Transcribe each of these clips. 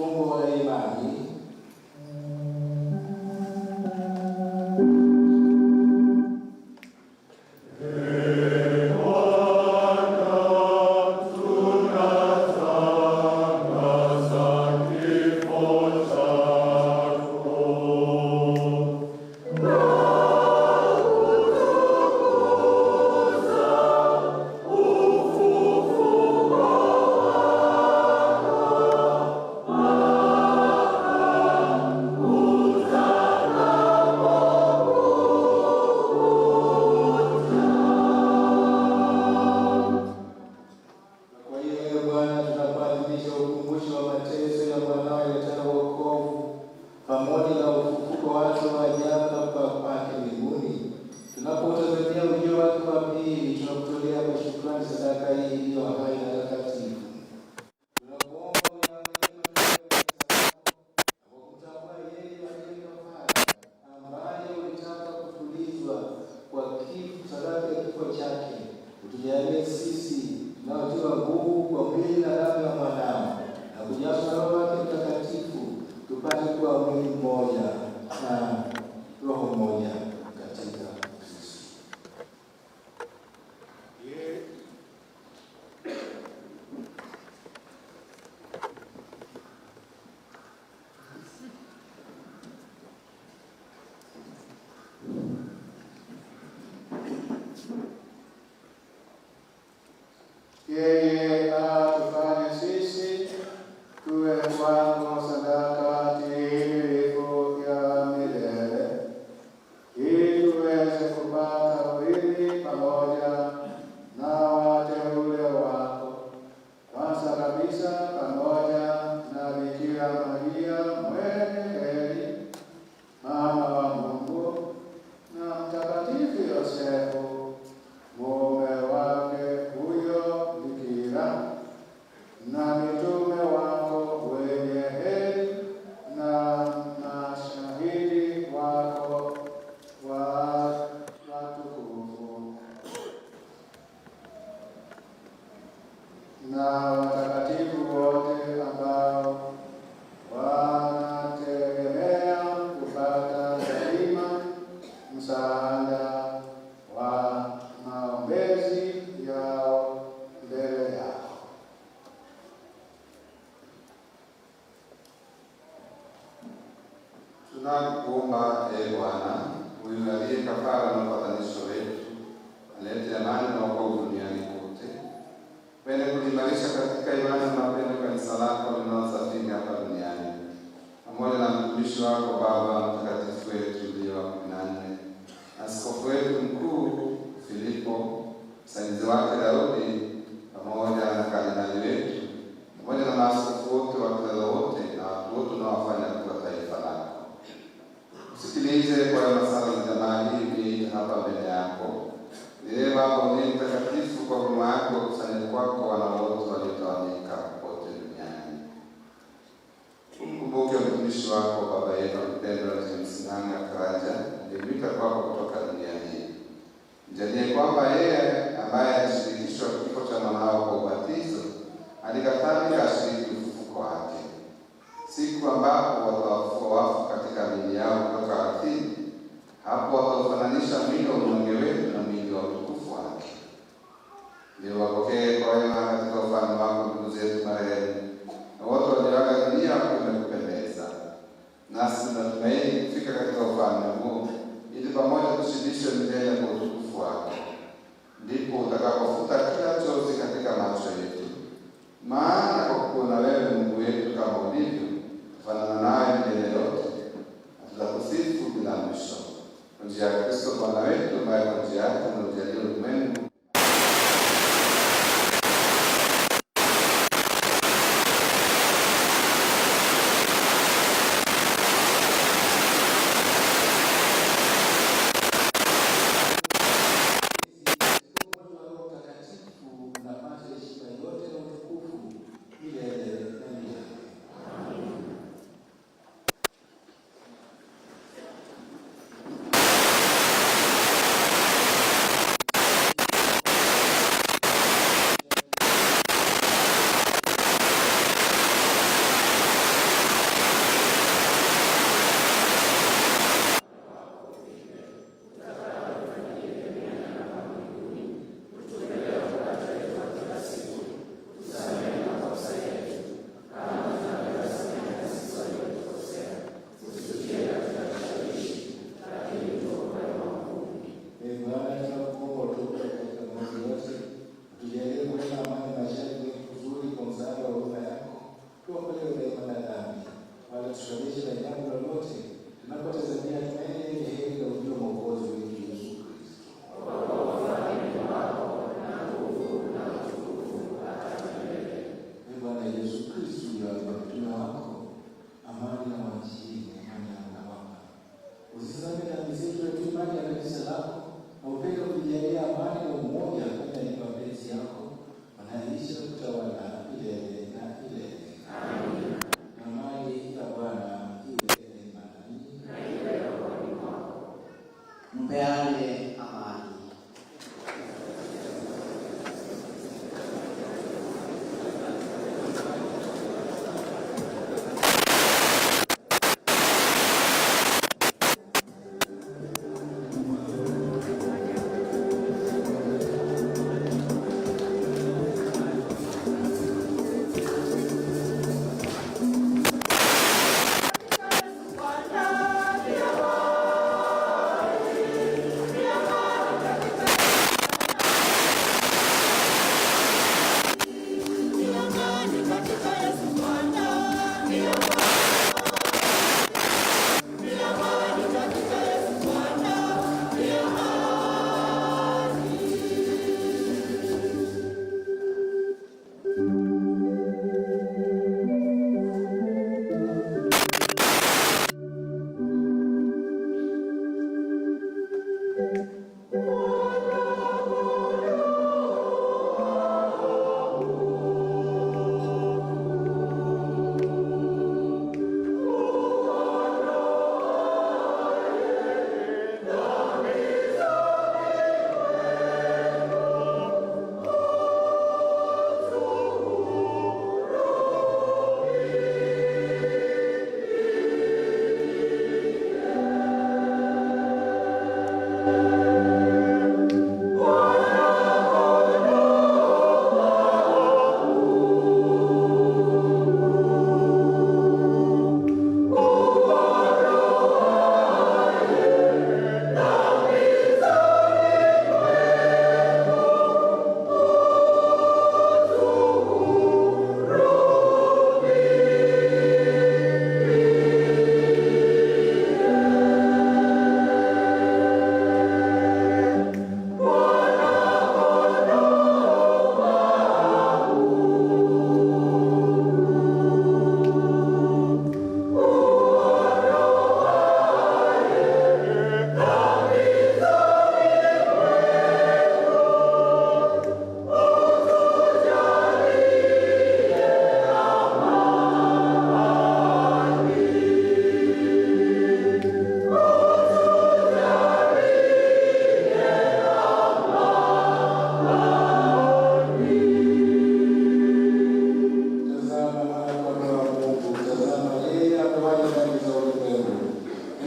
Fumbo la imani. Pamoja na ufufuko wake wa ajabu na kupaa kwake mbinguni, tunapotazamia ujio wake wa pili, tunakutolea kwa shukrani sadaka hii iliyo hai na takatifu. Tunakuomba uyaangalie kwa kumtambua yeye aliye kafara, ambaye ulitaka kutulizwa kwa sadaka ya kifo chake. Utujalie sisi tunaotiwa nguvu kwa mwili na damu ya mwanao na kujazwa Roho wake Mtakatifu, tupate kuwa mwili mmoja na roho moja katika Kristo. Yeye atufanye sisi tuwe mfano wa sadaka tiifu ya milele, ili tuweze kupata urithi pamoja na wateule wako, kwanza kabisa pamoja na Bikira Maria mwenye heri, mama wa Mungu, na Mtakatifu Yosefu mume wake huyo Bikira, na mitume wako wenye heri na mashahidi wako watukufu, na watakatifu wote ambao wanategemea kupata daima msaada wa maombezi yao mbele yako. Tunakuomba Bwana, huyu aliye kafara na upatanisho wetu, alete amani na wokovu duniani kote. Pende kuliimarisha katika imani na mapendo kanisa lako linalosafiri hapa duniani, pamoja na mtumishi wako Baba Mtakatifu wetu Leo wa 14, askofu wetu mkuu Filipo, msaidizi wake Daudi, pamoja na kardinali wetu, pamoja na maaskofu wote, wakilelo wote na watu wote unaowafanya kuwa taifa lako. Usikilize kwa masala za jamaa hivi hapa mbele yako. Ndiye Baba Mungu Mtakatifu, kwa huruma yako kusanyiko kwako wana wote waliotawanyika pote duniani. Kumbuke mtumishi wako baba yetu mpendwa James Ng'ang'a Karaja, aliyepita kwako kutoka duniani. Mjalie kwamba yeye ambaye alishirikishwa kifo cha mwanao kwa ubatizo, alikathalika ashiriki ufufuko wake. Siku ambapo watawafufua wafu katika miili yao kutoka ardhini, hapo wataufananisha mwili wa unyonge wetu na mwili wa utukufu wake. Ndio wapokee kwa wema katika ufalme wako ndugu zetu marehemu na wote walioaga dunia wamekupendeza. Nasi tunatumaini kufika katika ufalme huo, ili pamoja tushibishwe milele kwa utukufu wako. Ndipo utakapofuta kila chozi katika macho yetu, maana kwa kuona wewe Mungu wetu kama ulivyo, kufanana nawe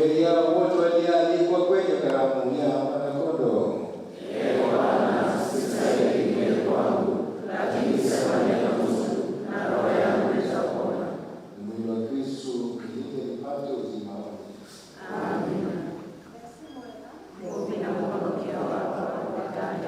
heri yao wote walioalikwa kwenye karamu ya Mwana-Kondoo. Ee Bwana, sistahili kuingia kwangu, lakini sema neno tu, na roho yangu itapona. Mwili wa Kristo nilinde nipate uzima wa milele. Amina. Mungu na kupokea wako wakati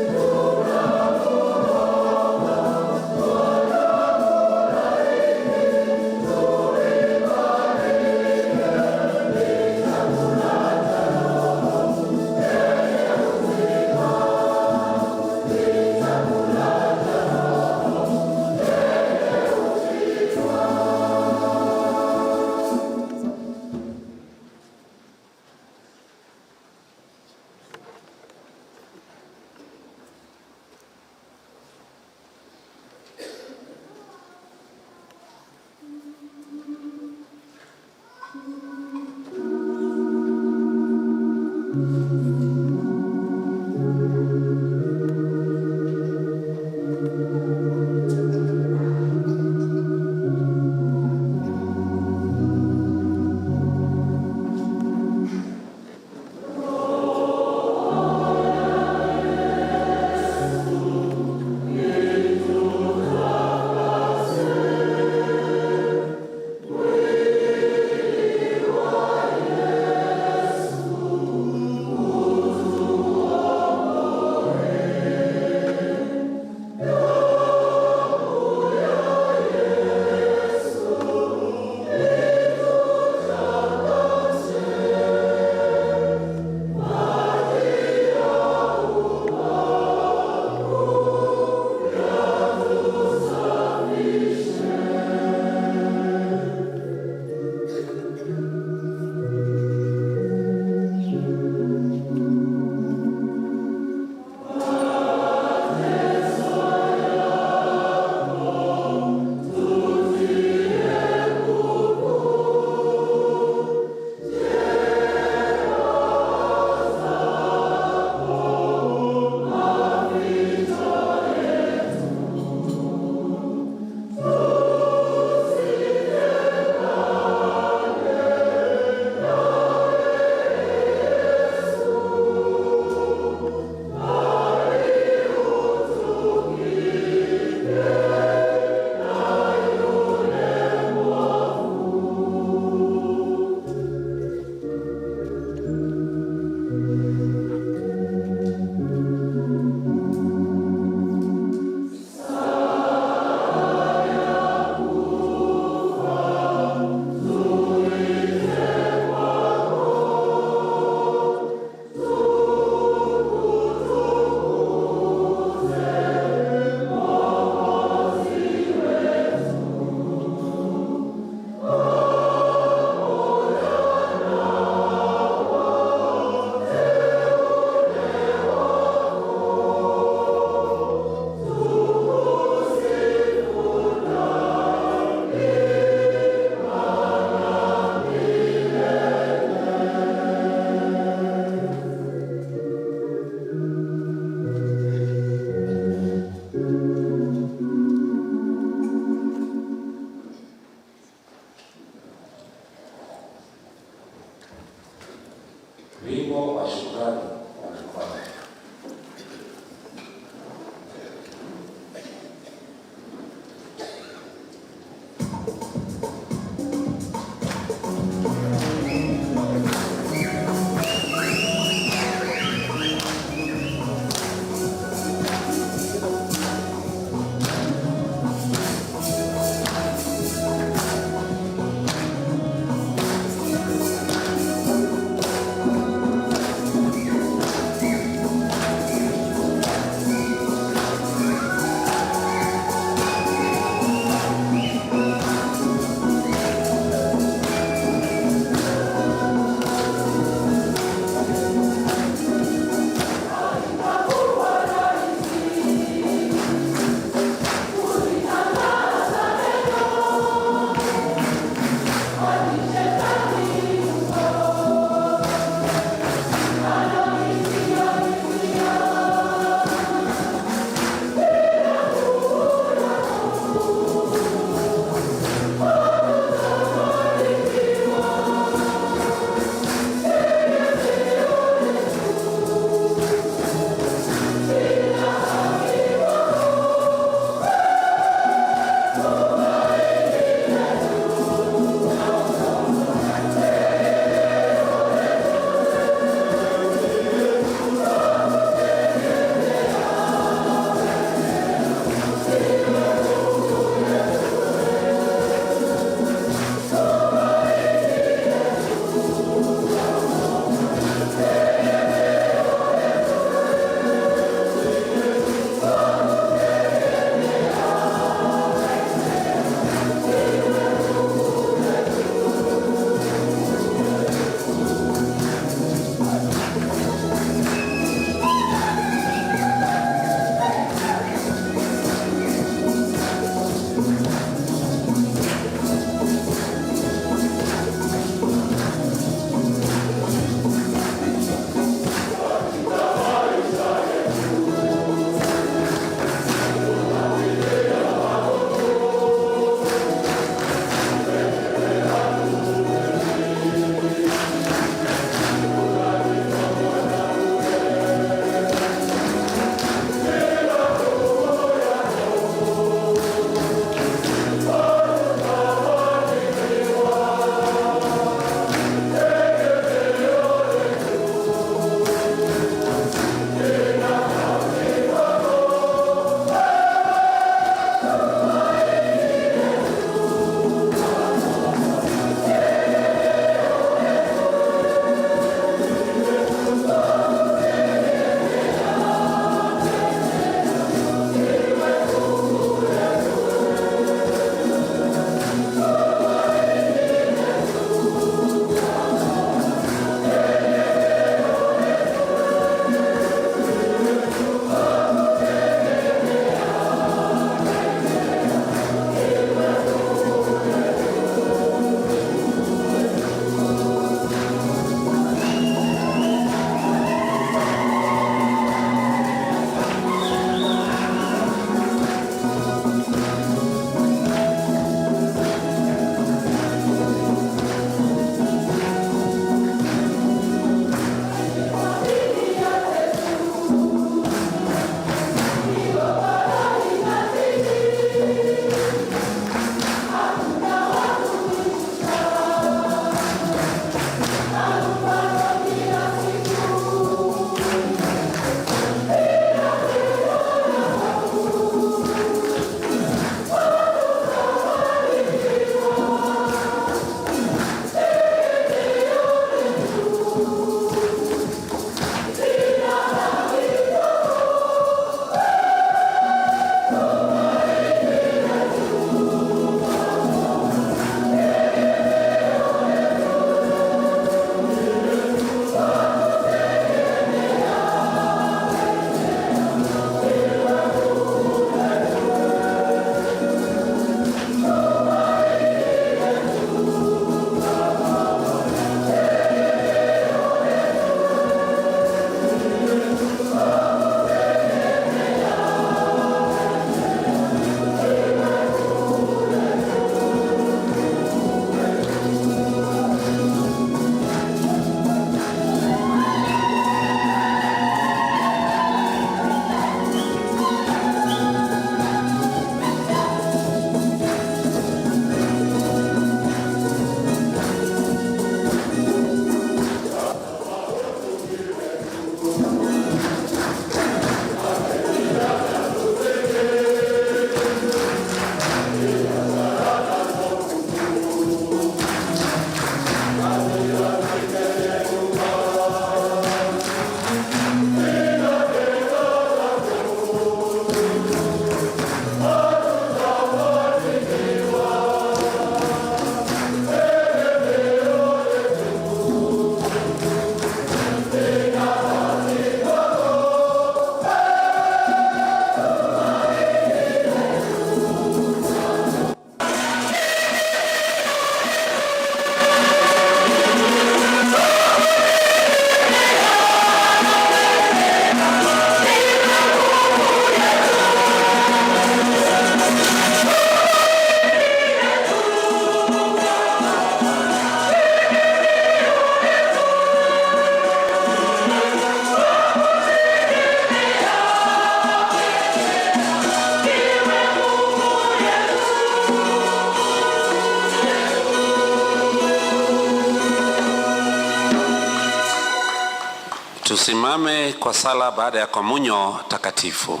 Tusimame kwa sala baada ya komunyo takatifu.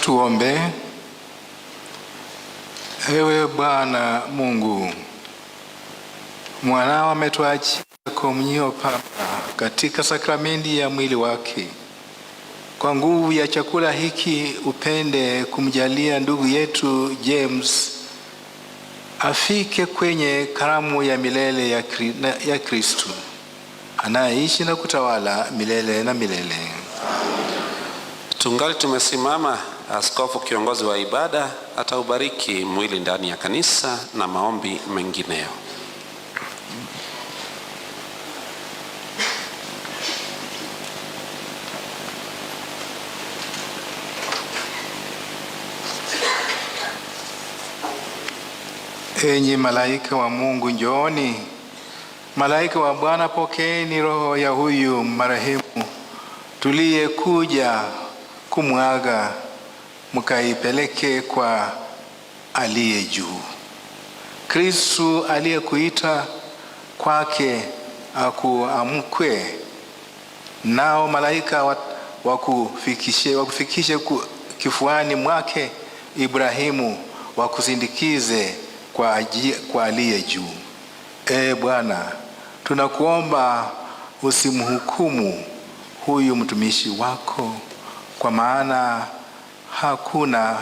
Tuombe. Ewe Bwana Mungu, mwanao ametuachia komunyo Papa katika sakramenti ya mwili wake. Kwa nguvu ya chakula hiki upende kumjalia ndugu yetu James afike kwenye karamu ya milele ya Kristo anayeishi na kutawala milele na milele. Tungali tumesimama, askofu kiongozi wa ibada ataubariki mwili ndani ya kanisa na maombi mengineyo. Enyi malaika wa Mungu njooni. Malaika wa Bwana pokeeni roho ya huyu marehemu tuliyekuja kumwaga, mkaipeleke kwa aliye juu. Kristu aliyekuita kwake akuamkwe, nao malaika wakufikishe kifuani mwake Ibrahimu, wakusindikize kwa aliye juu. Bwana, tunakuomba usimhukumu huyu mtumishi wako, kwa maana hakuna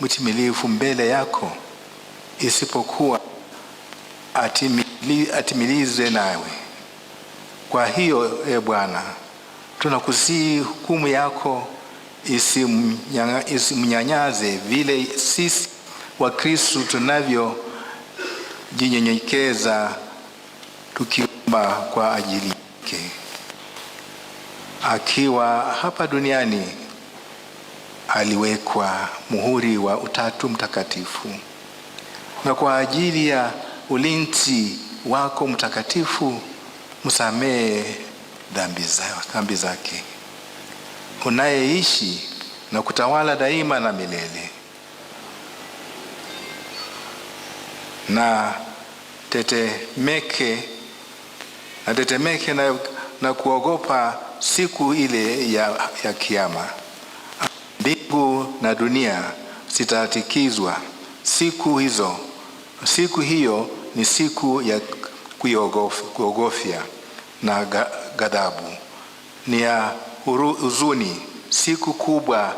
mtimilifu mbele yako isipokuwa atimilize nawe. Kwa hiyo Bwana, tunakusihi hukumu yako isimnyanyaze vile sisi wa Kristo tunavyo jinyenyekeza tukiomba kwa ajili yake. Akiwa hapa duniani aliwekwa muhuri wa Utatu Mtakatifu, na kwa ajili ya ulinzi wako mtakatifu msamehe dhambi zake, unayeishi na kutawala daima na milele. Na tetemeke na kuogopa siku ile ya kiyama. Mbingu na dunia zitatikizwa siku hiyo ni siku ya kuogofya na ghadhabu, ni ya huzuni, siku kubwa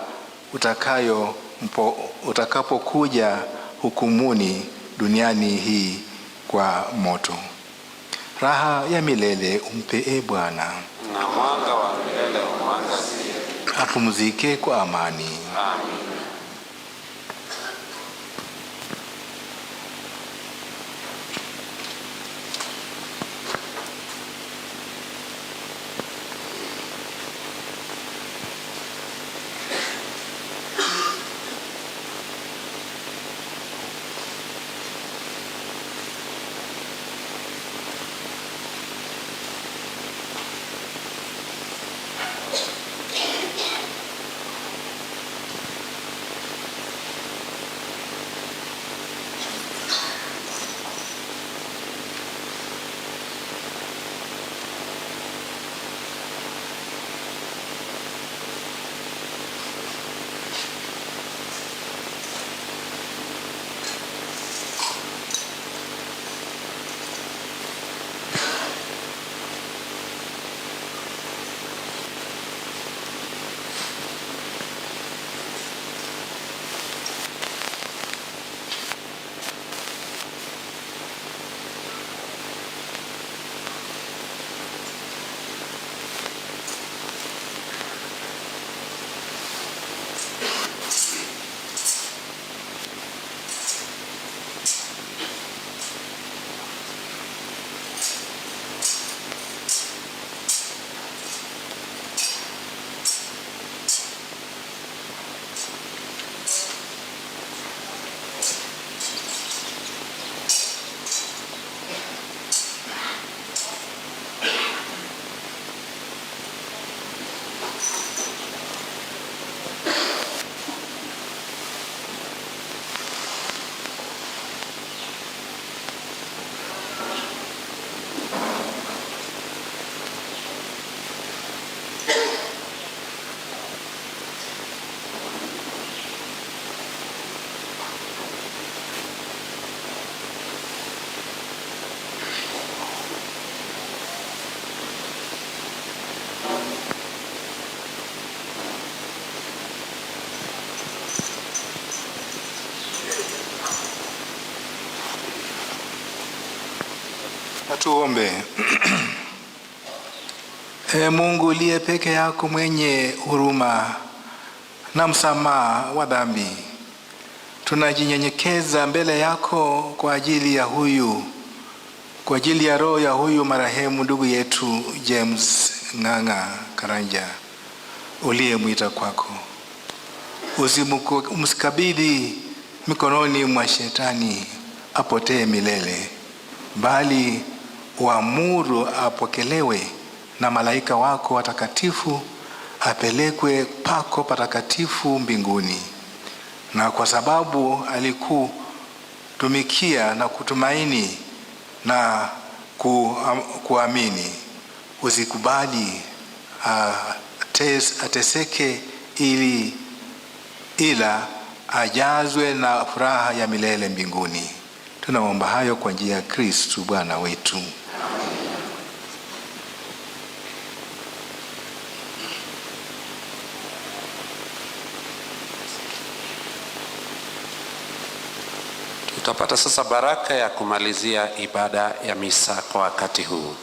utakapokuja hukumuni duniani hii kwa moto. Raha ya milele umpe Bwana, na mwanga wa milele umwangazie. Apumzike kwa amani. Amen. Tuombe. Mungu uliye peke yako mwenye huruma na msamaha wa dhambi, tunajinyenyekeza mbele yako kwa ajili ya roho ya huyu marehemu ndugu yetu James Ng'ang'a Karanja uliyemwita kwako. Usikabidhi mikononi mwa shetani apotee milele, bali uamuru apokelewe na malaika wako watakatifu, apelekwe pako patakatifu mbinguni. Na kwa sababu alikutumikia na kutumaini na kuamini, usikubali ateseke, ila ajazwe na furaha ya milele mbinguni. Tunaomba hayo kwa njia ya Kristo Bwana wetu. Tutapata sasa baraka ya kumalizia ibada ya misa kwa wakati huu.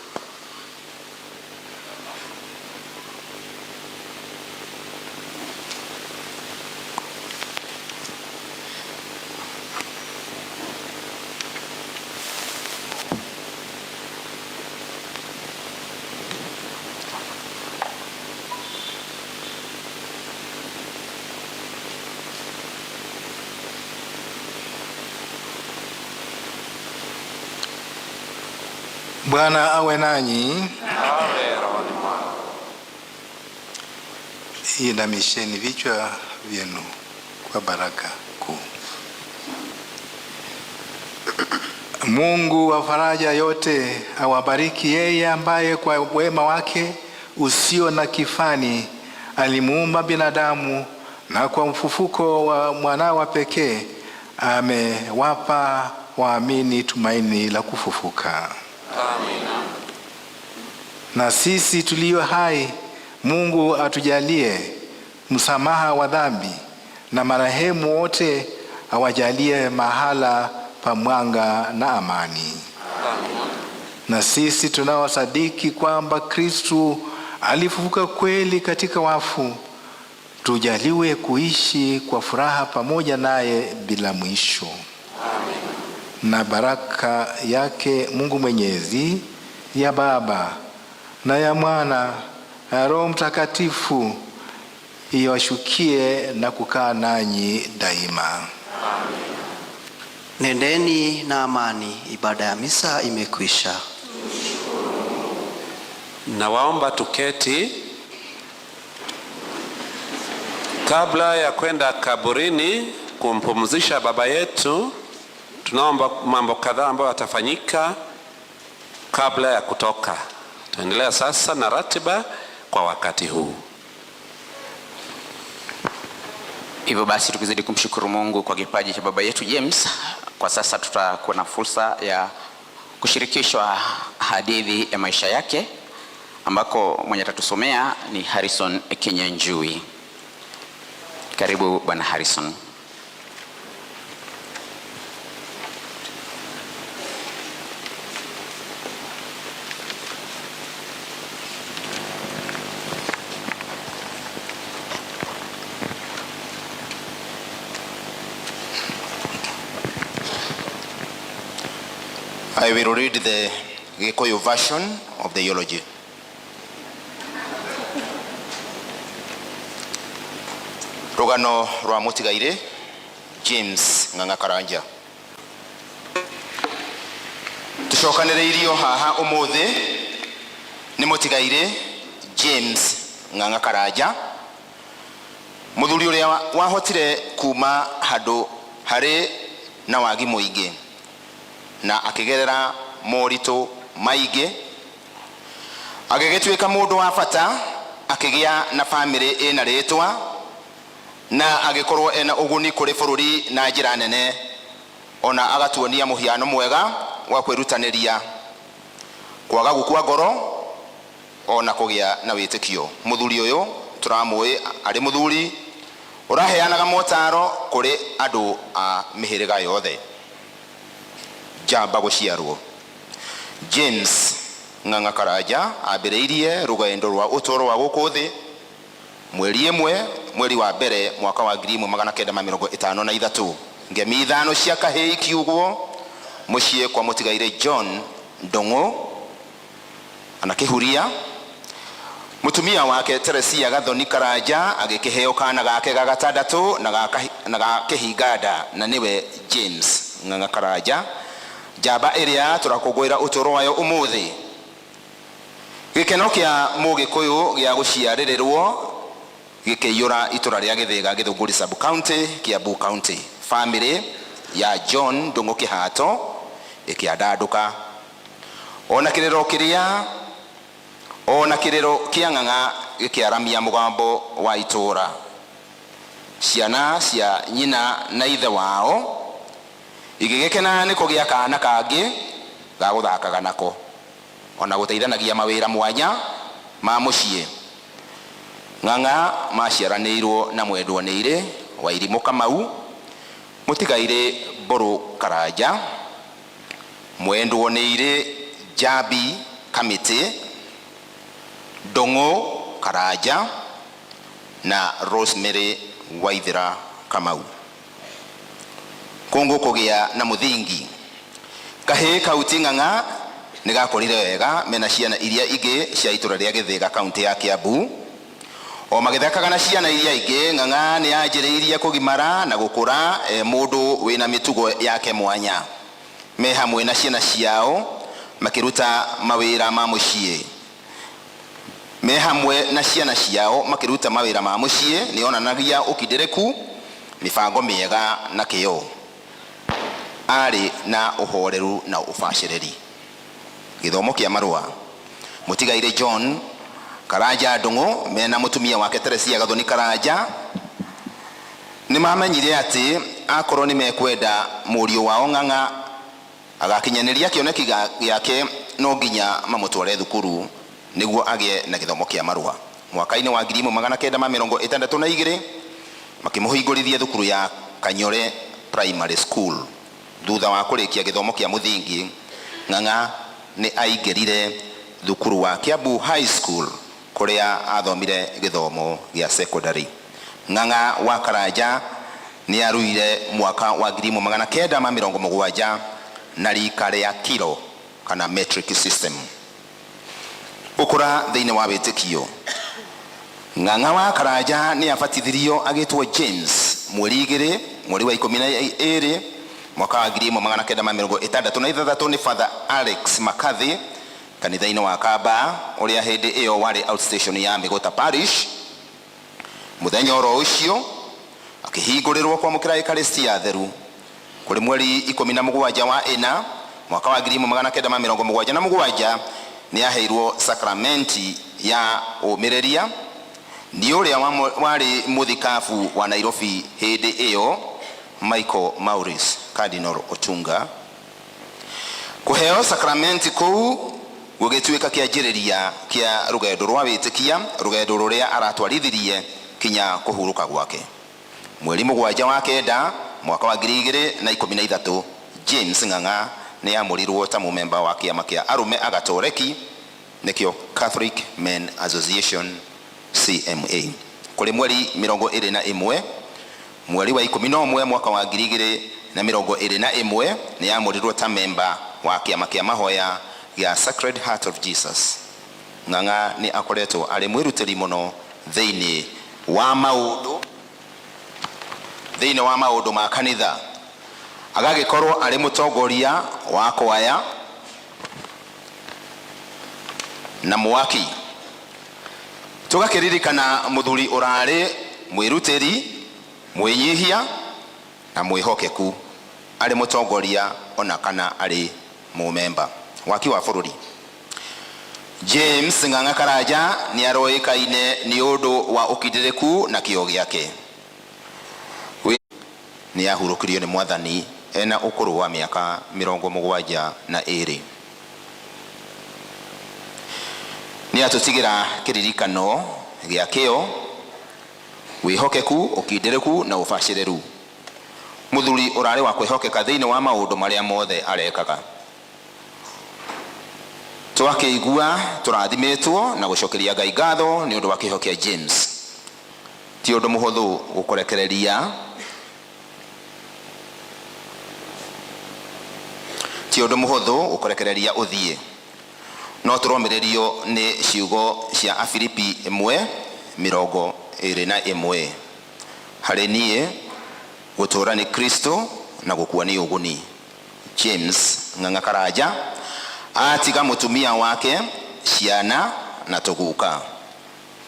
Bwana awe nanyi. Awe rohoni mwako. Inamisheni vichwa vyenu kwa baraka kuu. Mungu wa faraja yote awabariki yeye ambaye kwa wema wake usio na kifani alimuumba binadamu, na kwa mfufuko wa mwanawe pekee amewapa waamini tumaini la kufufuka. Amina. Na sisi tulio hai, Mungu atujalie msamaha wa dhambi, na marehemu wote awajalie mahala pa mwanga na amani. Amina. Na sisi tunaosadiki kwamba Kristo alifufuka kweli katika wafu, tujaliwe kuishi kwa furaha pamoja naye bila mwisho. Amina. Na baraka yake Mungu Mwenyezi, ya Baba na ya Mwana na Roho Mtakatifu iwashukie na kukaa nanyi daima. Amina. Nendeni na amani. Ibada ya misa imekwisha. Nawaomba tuketi. Kabla ya kwenda kaburini kumpumzisha baba yetu, tunaomba mambo kadhaa ambayo yatafanyika kabla ya kutoka. Tuendelea sasa na ratiba kwa wakati huu. Hivyo basi, tukizidi kumshukuru Mungu kwa kipaji cha baba yetu James, kwa sasa tutakuwa na fursa ya kushirikishwa hadithi ya maisha yake, ambako mwenye atatusomea ni Harrison Kinyanjui. Karibu Bwana Harrison. I will read the Gikuyu version of the eulogy. Rugano rwa Mutigaire James Ng'ang'a Karanja. Tushokanĩrĩirio haha ũmũthĩ nĩ Mutigaire James Ng'ang'a Karanja, mũthuri ũrĩa wahotire kuma handũ harĩ na wagi mũingĩ na akigerera moritũ maingĩ, agĩgĩtuĩka mũndũ wa bata, akĩgĩa na bamĩrĩ ĩna rĩtwa, na agĩkorwo ena ũguni kũrĩ bũrũri na njĩra nene, ona agatuonia mũhiano mwega wa kwĩrutanĩria, kwaga gũkua ngoro, ona kũgĩa na wĩtĩkio. Mũthuri ũyũ tũramũĩ arĩ mũthuri ũraheanaga motaro kũrĩ andũ a mĩhĩrĩga yothe. Jamba gũciarwo. James Ng'ang'a Karaja ambĩrĩirie rũgendo rwa ũtũũro wa gũkũ thĩ mweri wa mbere mwaka wa 1953 ngemi ithano cia kahĩĩ ikiugwo mũciĩ kwa mũtigaire John Ndung'u anakihuria. Mutumia wake Teresia Gathoni Karaja agĩkĩheo kana gake ga gatandatũ na gakĩhingada na niwe James Ng'ang'a Karaja, njamba ĩrĩa tũrakũngũĩra ũtũũro wayo ũmũthĩ. Gĩkeno kĩa Mũgĩkũyũ gĩa gũciarĩrĩrwo gĩkĩiyũra itũra rĩa Gĩthĩga Gĩthũngũri sub county Kiambu county. Family ya John Ndung'u Kĩhato ĩkĩandandũka. Ona kĩrĩro kĩa Ng'ang'a gĩkĩaramia mũgambo wa itũra. Ciana cia nyina na ithe wao igĩgĩkena nĩ kũgĩa kana kangĩ ga gũthakaga nako, ona gũteithanagia mawĩra mwanya ma mũciĩ. Ng'ang'a maciaranĩirwo na mwendwa nĩirĩ Wairimũ Kamau, mũtigaire Mbũrũ Karaja, mwendwo nĩirĩ Jabi Kamĩtĩ, Ndung'u Karaja na Rosemary Waithĩra Kamau. Kũngũ kũgĩa na mũthingi. Kahĩĩ kau ti Ng'ang'a nĩ gakũrire wega mena ciana iria ingĩ cia itũra rĩa Gĩthĩga kaunti ya Kiambu. O magĩthakaga na ciana iria ingĩ, Ng'ang'a nĩ yanjĩrĩirie kũgimara na gũkũra mũndũ wĩna mĩtugo yake mwanya. Me hamwe na ciana ciao makĩruta mawĩra ma mũciĩ. Nĩ onanagia ũkindĩrĩku, mĩbango mĩega na kĩyo. Arĩ na ũhoreru na ũbacĩrĩri. Gĩthomo kĩa marũa. Mũtigaire John Karaja Ndung'u mena mũtumia wake Teresia Gathoni Karaja nĩ mamenyire atĩ akorwo nĩ mekwenda mũriũ wao Ng'ang'a agakinyanĩria kĩoneki gĩake no nginya mamũtware thukuru nĩguo agĩe na gĩthomo kĩa marũa. Mwaka-inĩ wa 1962 makĩmũhingũrithia thukuru ya Kanyore Primary School. Thutha wa kũrĩkia gĩthomo kĩa mũthingi, Ng'ang'a nĩ aingĩrire thukuru wa Kiambu High School kũrĩa athomire gĩthomo gĩa secondary. Ng'ang'a wa Karaja nĩ aruire mwaka wa 1970 na rika rĩa kiro kana metric system. Ũkũra thĩinĩ wa wĩtĩkio. Ng'ang'a wa Karaja nĩ abatithirio agĩtwo James mweri wa 12 mwaka wa 1966 nĩ Father Alex Makathi kanitha-inĩ wa Kamba ũrĩa hĩndĩ ĩyo warĩ outstation ya Mĩgũta Parish. Mũthenya oro ũcio akĩhingũrĩrwo kwamũkĩra Eucharistia theru kũrĩ mweri 17 wa 4 mwaka wa 1977 nĩ aheirwo sakramenti ya ũmĩrĩria nĩ ũrĩa warĩ mũthikabu wa Nairobi hĩndĩ ĩyo Michael Maurice Cardinal Otunga. Kũheo sakramenti kũu gũgĩtuĩka kĩanjĩrĩria kĩa rũgendo rwa wĩtĩkia, rũgendo rũrĩa aratwarithirie kinya kũhurũka gwake. Mweri 7 wa 9 mwaka wa 2013 James Ng'ang'a nĩ amũrirwo ta mũmemba wa kĩama kĩa arũme agatoreki nĩkĩo Catholic Men Association CMA. Kũrĩ mweri 21 mweri wa 11 mwaka wa 2021 nĩ amũrirwo ta memba wa kĩama kĩa mahoya gĩa Sacred Heart of Jesus. Ng'ang'a nĩ akoretwo arĩ mwĩrutĩri mũno thĩinĩ wa maũndũ ma kanitha. Agagĩkorwo arĩ mũtongoria wa kwaya na mwaki. Tũgakĩririkana mũthuri ũrarĩ mwĩrutĩri, mwĩnyihia na mwĩhokeku, arĩ mũtongoria ona kana arĩ mũmemba. Waki wa bũrũri. James Ng'ang'a Karaja nĩ aroĩkaine nĩ ũndũ wa ũkindĩrĩku na kĩyo gĩake. Nĩ ahurũkirio nĩ Mwathani ena ũkũrũ wa mĩaka 72. Nĩ atũtigĩra kĩririkano gĩa kĩyo, wĩhokeku, ũkindĩrĩku na ũbacĩrĩru. Mũthuri ũrarĩ wa kwĩhokeka thĩinĩ wa maũndũ marĩa mothe arekaga. Twakeigua turathimetwo na gucokeria Ngai ngatho ni undu wa kihokia James. Ti undu muhuthu gukurekereria, ti undu muhuthu gukurekereria uthie, no turomererio ni ciugo cia Afilipi 1:21 hari nie gutura ni Kristo na gukua ni uguni. James Ng'ang'a Karaja atiga mutumia wake, ciana na tuguka.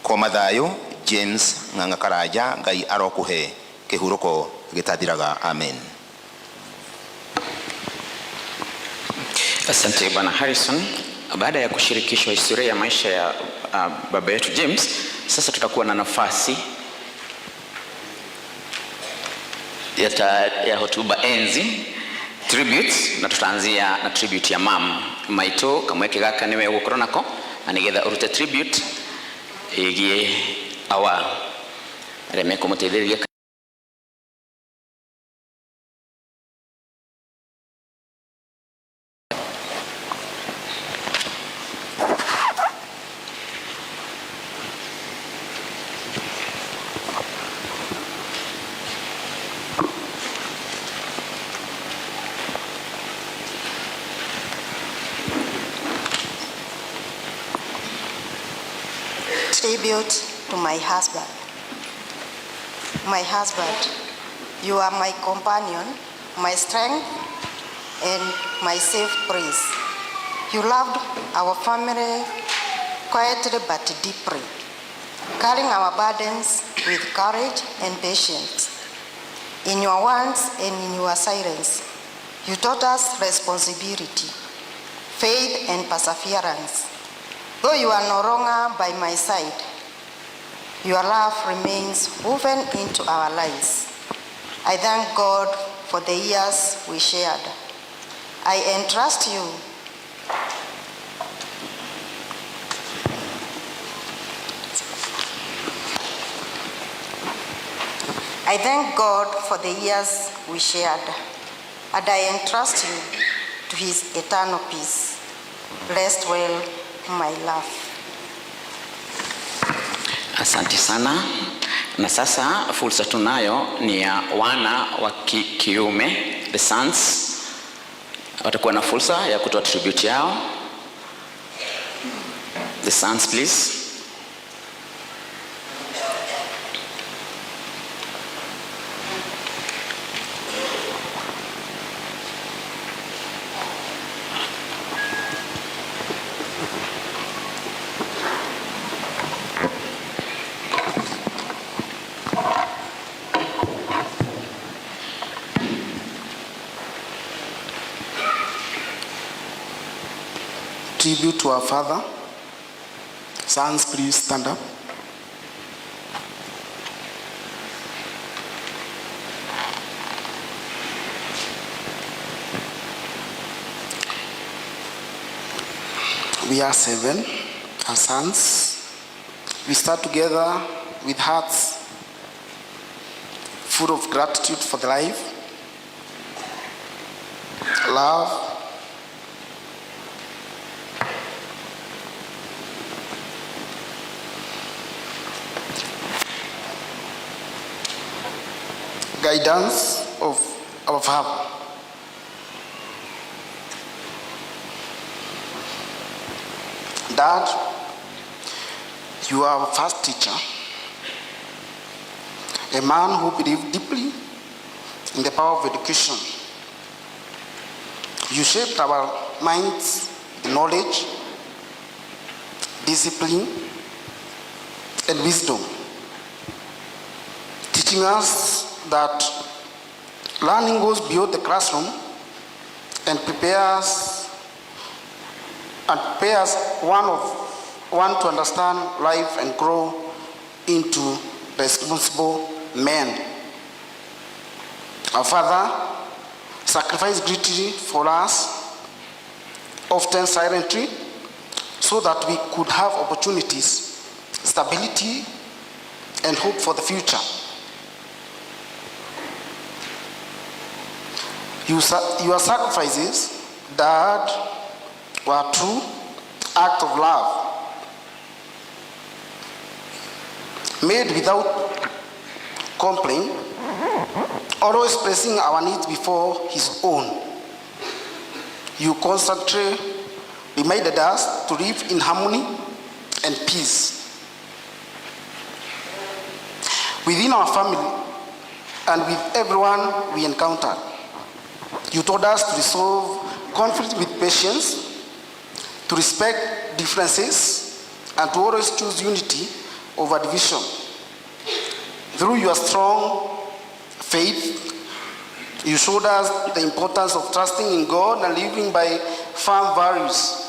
Kwa mathayo James Ng'ang'a Karaja, Ngai arokuhe kihuruko gitathiraga. Amen. Asante Bwana Harrison. Baada ya kushirikishwa historia ya maisha ya baba yetu James, sasa tutakuwa na nafasi ya hotuba enzi, tribute, na tutaanzia na tribute ya mam Maito Kamweke Gaka niwe ugukorwo nako na nigetha urute tribute igie awa reme kumuteithĩrĩria. Tribute to my husband. My husband, you are my companion, my strength, and my safe place. You loved our family quietly but deeply, carrying our burdens with courage and patience. In your words and in your silence, you taught us responsibility, faith, and perseverance. Though you are no longer by my side, your love remains woven into our lives. I thank God for the years we shared. I entrust you I thank God for the years we shared, and I entrust you to his eternal peace. Rest well, my love. Asante sana. Na sasa fursa tunayo ni ya wana wa kiume, the sons. Watakuwa na fursa ya kutoa tribute yao. The sons, please. Tribute to our father. Sons, please stand up. We are 7, our sons. We start together with hearts full of gratitude for the life, love, guidance of our father. Dad, you are our first teacher, a man who believed deeply in the power of education. You shaped our minds with knowledge, discipline, and wisdom, teaching us that learning goes beyond the classroom and prepares one to understand life and grow into responsible men. Our father sacrificed greatly for us, often silently, so that we could have opportunities, stability, and hope for the future. Your sacrifices, Dad, were true act of love, made without complaint, always placing our needs before his own. You constantly reminded us to live in harmony and peace within our family and with everyone we encounter. You told us to resolve conflict with patience, to respect differences, and to always choose unity over division. Through your strong faith, you showed us the importance of trusting in God and living by firm values.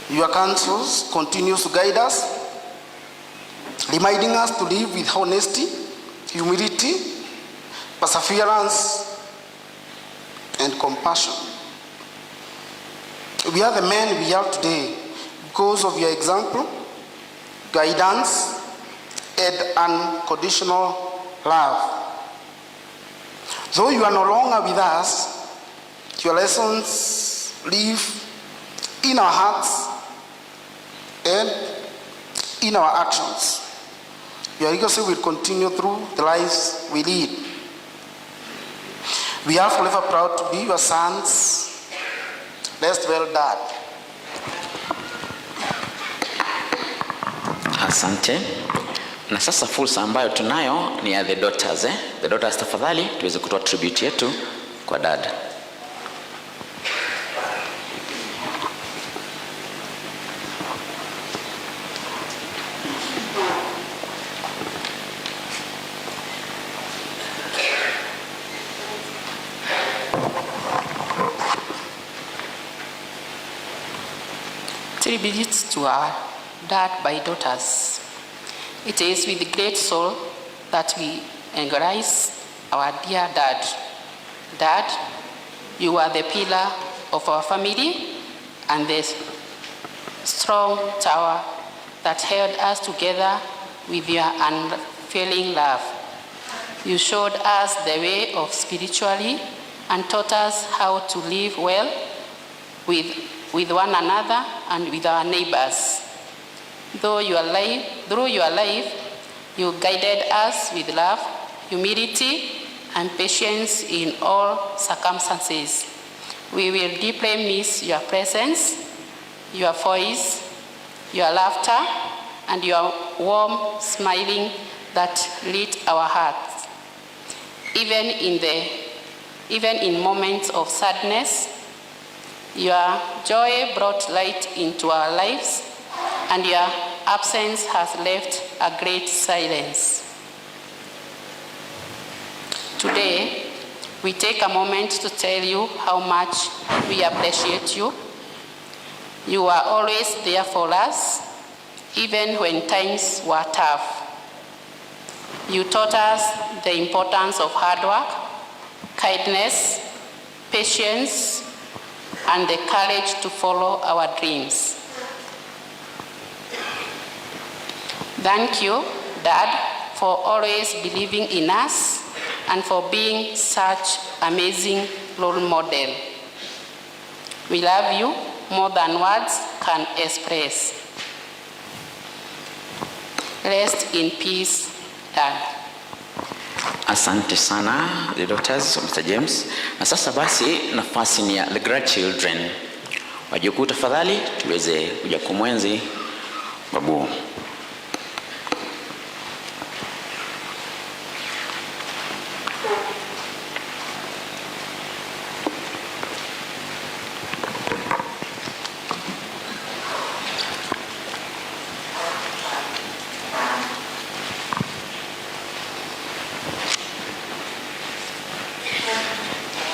Your counsels continue to guide us, reminding us to live with honesty, humility, perseverance, and compassion. We are the men we are today because of your example, guidance, and unconditional love. Though you are no longer with us, your lessons live in our hearts and in our actions. Your legacy will continue through the lives we lead. We are forever proud to be your sons. Rest well, Dad. Asante. Na sasa fursa ambayo tunayo ni ya the daughters. The daughters, tafadhali tuweze kutoa tribute yetu kwa dad. Tribute to our dad by daughters. It is with great soul that we acknowledge our dear dad. Dad, you are the pillar of our family and the strong tower that held us together with your unfailing love. You showed us the way of spirituality and taught us how to live well with one another and with our neighbors. Through your life, you guided us with love, humility, and patience in all circumstances. We will deeply miss your presence, your voice, your laughter, and your warm smiling that lit our hearts. Even in moments of sadness, your joy brought light into our lives, and your absence has left a great silence. Today, we take a moment to tell you how much we appreciate you. You are always there for us, even when times were tough. You taught us the importance of hard work, kindness, patience, and the courage to follow our dreams. Thank you, Dad, for always believing in us and for being such amazing role model. We love you more than words can express. Rest in peace, Dad. Asante sana, the daughters of Mr. James. Na sasa basi nafasi ni ya the grandchildren. Wajukuu tafadhali tuweze kuja kumwenzi babu.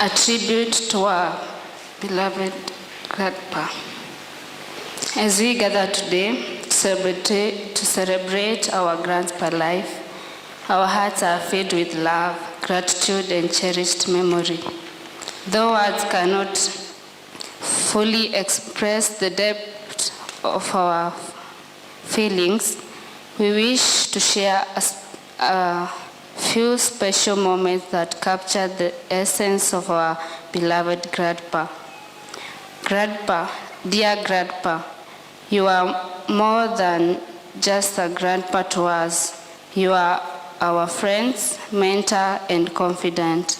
A tribute to our beloved grandpa. As we gather today to celebrate our grandpa life, our hearts are filled with love, gratitude, and cherished memory. Though words cannot fully express the depth of our feelings, we wish to share a few special moments that capture the essence of our beloved grandpa. Grandpa, dear Grandpa, you are more than just a grandpa to us. You are our friends, mentor, and confidant.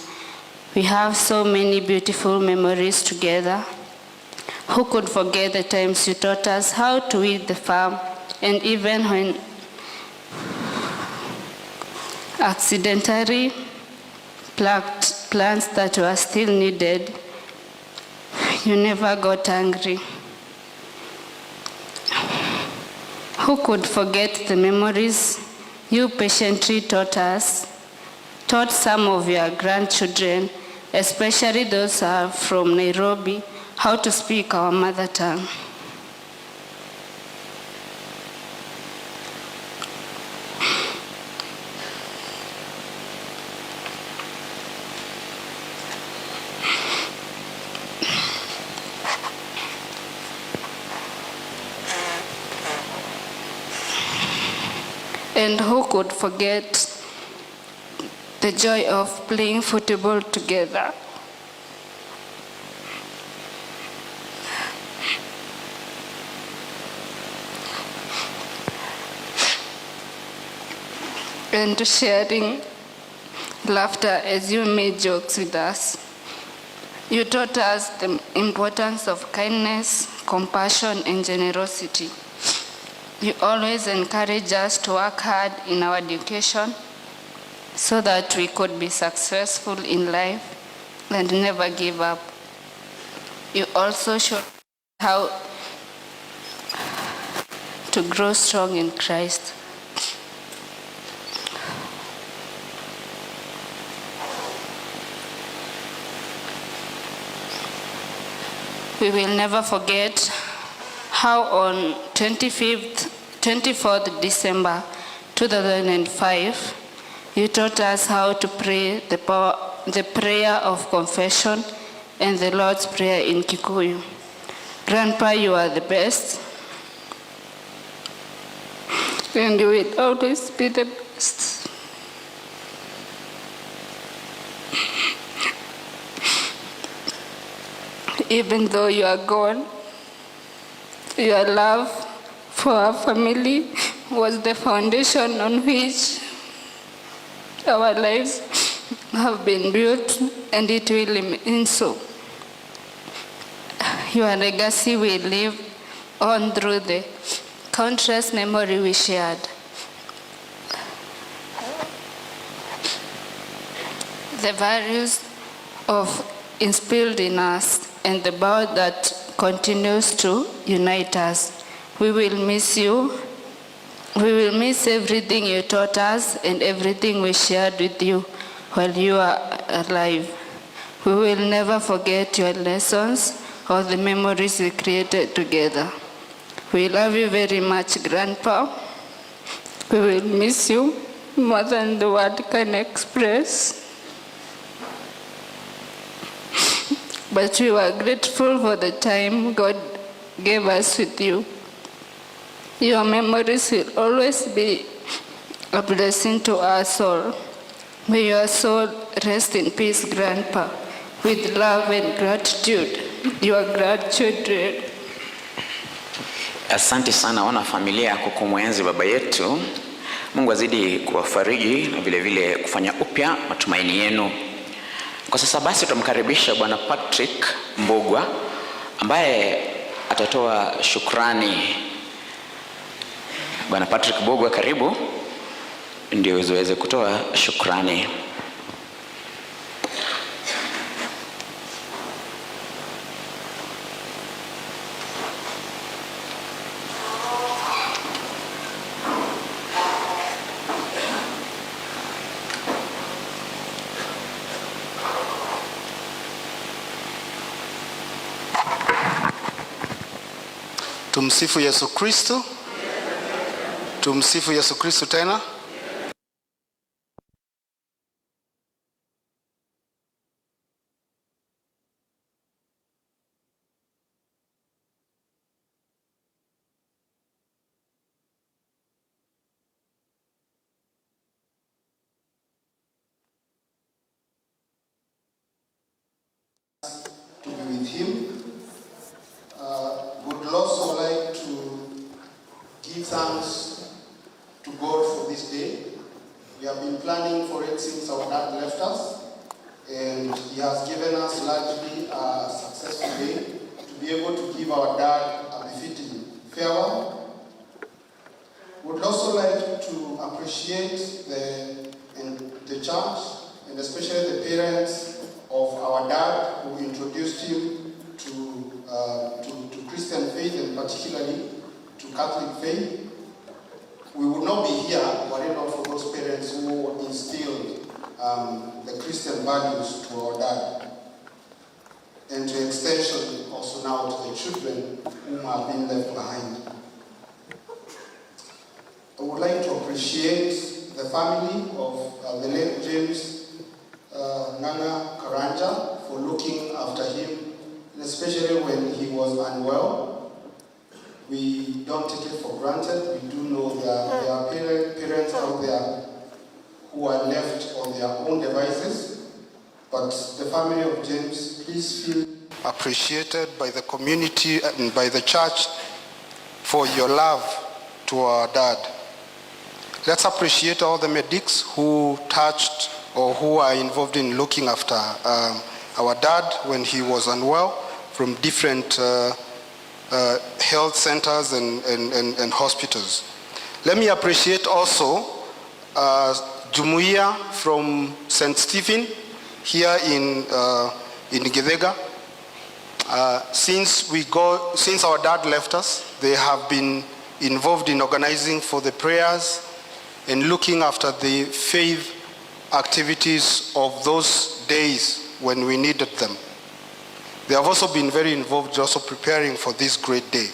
We have so many beautiful memories together. Who could forget the times you taught us how to weed the farm, and even when accidentally plucked plants that were still needed, you never got angry. Who could forget the memories you patiently taught us, taught some of your grandchildren, especially those who are from Nairobi, how to speak our mother tongue. And who could forget the joy of playing football together? And sharing laughter as you made jokes with us. You taught us the importance of kindness, compassion, and generosity. You always encourage us to work hard in our education so that we could be successful in life and never give up. You also showed how to grow strong in Christ. We will never forget how on 24th December 2005, you taught us how to pray the prayer of confession and the Lord's Prayer in Kikuyu. Grandpa, you are the best, and you will always be the best. Even though you are gone, your love for our family was the foundation on which our lives have been built, and it will remain so. Your legacy will live on through the countless memory we shared. The values instilled in us and the bond that continues to unite us. We will miss you. We will miss everything you taught us and everything we shared with you while you are alive. We will never forget your lessons or the memories we created together. We love you very much, Grandpa. We will miss you more than the word can express. But we were grateful for the time God gave us with you. Your memories will always be a blessing to us all. May your soul rest in peace, Grandpa. With love and gratitude, your grandchildren. Asante sana wana familia kwa kumwenzi baba yetu. Mungu azidi kuwafariji na vile vile kufanya upya matumaini yenu. Kwa sasa basi tutamkaribisha Bwana Patrick Mbogwa ambaye atatoa shukrani. Bwana Patrick Mbogwa, karibu ndio uweze kutoa shukrani. Tumsifu Yesu Kristo. Tumsifu Yesu Kristo tena. To be with him thanks to God for this day. We have been planning for it since our dad left us, and he has given us largely a successful day to be able to give our dad a befitting farewell. We would also like to appreciate the church, and especially the parents of our dad who introduced him to Christian faith, and particularly to Catholic faith. We would not be here were it not for those parents who instilled the Christian values to our dad, and to extension also now to the children whom have been left behind. I would like to appreciate the family of the late James Nganga Karanja for looking after him, especially when he was unwell. We don't take it for granted. We do know that there are parents out there who are left on their own devices, but the family of James, please feel appreciated by the community and by the church for your love to our dad. Let's appreciate all the medics who touched or who are involved in looking after our dad when he was unwell from different health centers and hospitals. Let me appreciate also Jumuiya from St. Stephen here in Githega. Since our dad left us, they have been involved in organizing for the prayers and looking after the faith activities of those days when we needed them. They have also been very involved also preparing for this great day.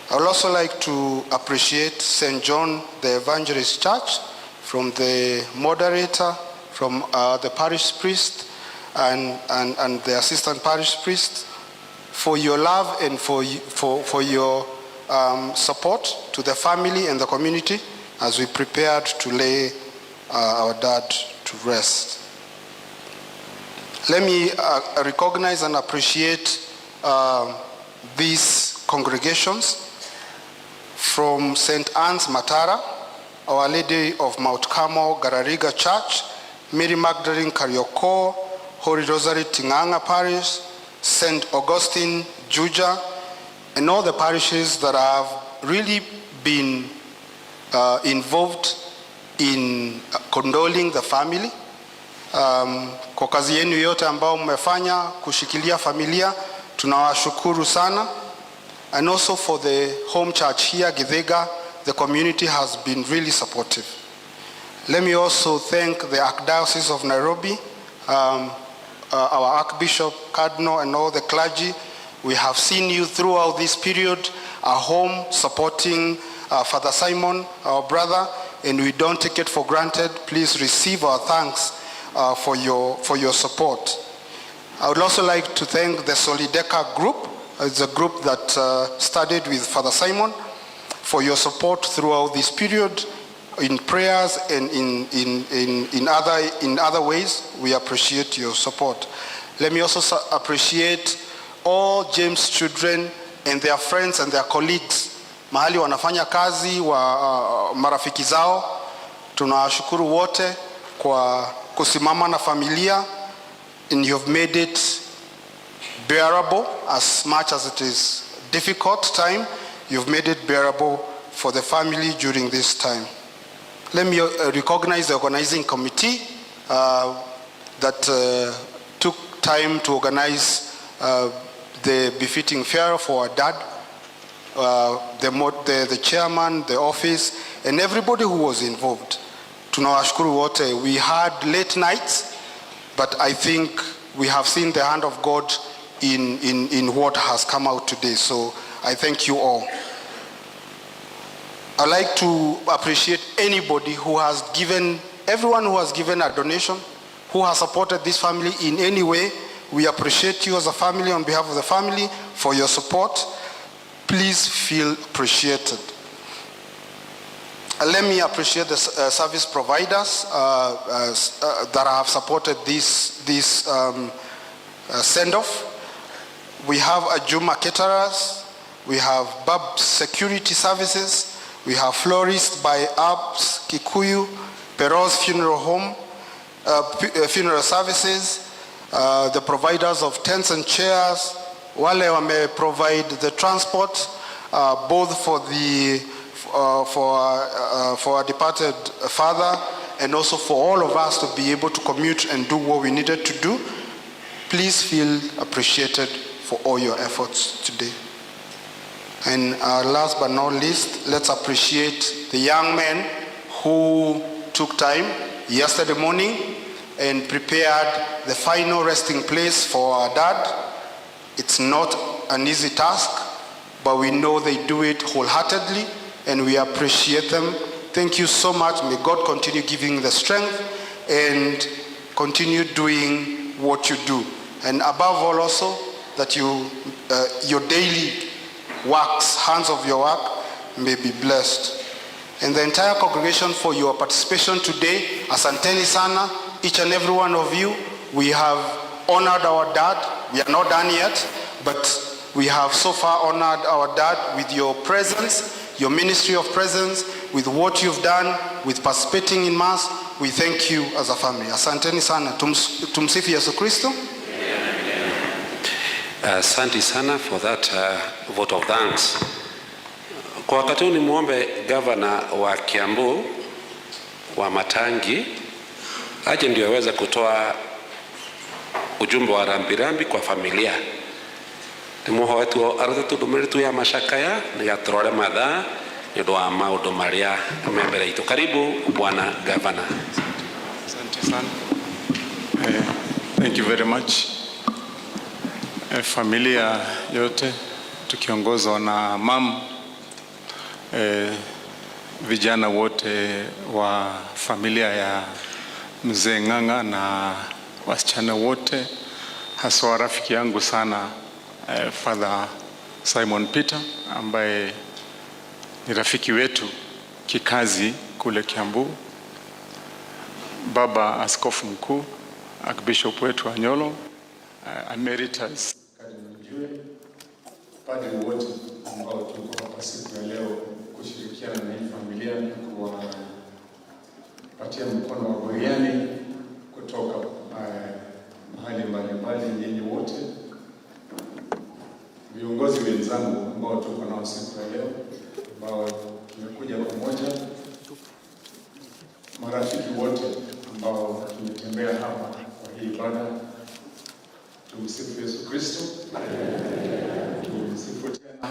I would also like to appreciate St. John the Evangelist Church, from the moderator, from the parish priest and the assistant parish priest, for your love and for your support to the family and the community as we prepared to lay our dad to rest. Let me recognize and appreciate these congregations from St. Anne's Matara, Our Lady of Mount Carmel Garariga Church, Mary Magdalene Karioko, Holy Rosary Tinganga Parish, St. Augustine Juja, and all the parishes that have really been involved in condoling the family. Kwa kazi yenu yote ambao mmefanya kushikilia familia, tunawashukuru sana. And also for the home church here, Githega, the community has been really supportive. Let me also thank the Archdiocese of Nairobi, our Archbishop, Cardinal, and all the clergy. We have seen you throughout this period, at home supporting Father Simon, our brother, and we don't take it for granted. Please receive our thanks for your support. I would also like to thank the Solideca group. It's a group that studied with Father Simon, for your support throughout this period in prayers and in other ways. We appreciate your support. Let me also appreciate all James children and their friends and their colleagues mahali wanafanya kazi wa marafiki zao. Tunawashukuru wote kwa kusimama na familia, and you have made it bearable. As much as it is difficult time, you've made it bearable for the family during this time. Let me recognize the organizing committee that took time to organize the befitting farewell for our dad, the chairman, the office, and everybody who was involved. Tunawashukuru wote. We had late nights, but I think we have seen the hand of God in what has come out today. So I thank you all. I'd like to appreciate anybody who has given, everyone who has given a donation, who has supported this family in any way. We appreciate you as a family, on behalf of the family, for your support. Please feel appreciated. Let me appreciate the service providers that have supported this send-off. We have Ajuma Caterers, we have BAB Security Services, We have florist by Abs Kikuyu, Peros Funeral Home, funeral services, the providers of tents and chairs, wale wame provide the transport, both for our departed father and also for all of us to be able to commute and do what we needed to do. Please feel appreciated for all your efforts today. And last but not least, let's appreciate the young men who took time yesterday morning and prepared the final resting place for our dad. It's not an easy task, but we know they do it wholeheartedly and we appreciate them. Thank you so much. May God continue giving the strength and continue doing what you do. And above all also, that your daily works, hands of your work, may be blessed. And the entire congregation for your participation today, asanteni sana, each and every one of you. We have honored our dad. We are not done yet, but we have so far honored our dad with your presence, your ministry of presence, with what you've done, with participating in Mass. We thank you as a family. Asanteni sana. Tumsifu Yesu Kristo. Asante sana for that vote of thanks. Kwa wakati huu nimuombe gavana wa Kiambu wa Matangi aje ndio aweze kutoa ujumbe wa rambirambi kwa familia. Nimuho wetu aratatu dumiritu ya mashakaya nigaturore mathaa nĩũndũ wa maũndũ marĩa membere itu. Karibu bwana gavana. Asante sana. Thank you very much. Familia yote tukiongozwa na mam, vijana wote wa familia ya mzee Ng'ang'a na wasichana wote, haswa rafiki yangu sana Father Simon Peter ambaye ni rafiki wetu kikazi kule Kiambu, baba askofu mkuu, Archbishop wetu Anyolo, emeritus Kardinali, padri wote ambao tuko hapa siku ya leo kushirikiana na hii familia kuwapatia mkono wa buriani kutoka mahali mbalimbali, nyinyi wote viongozi wenzangu ambao tuko nao siku ya leo, ambao tumekuja pamoja, marafiki wote ambao tumetembea hapa kwa hii ibada. Tumsifu Yesu Kristo. Tumsifu tena.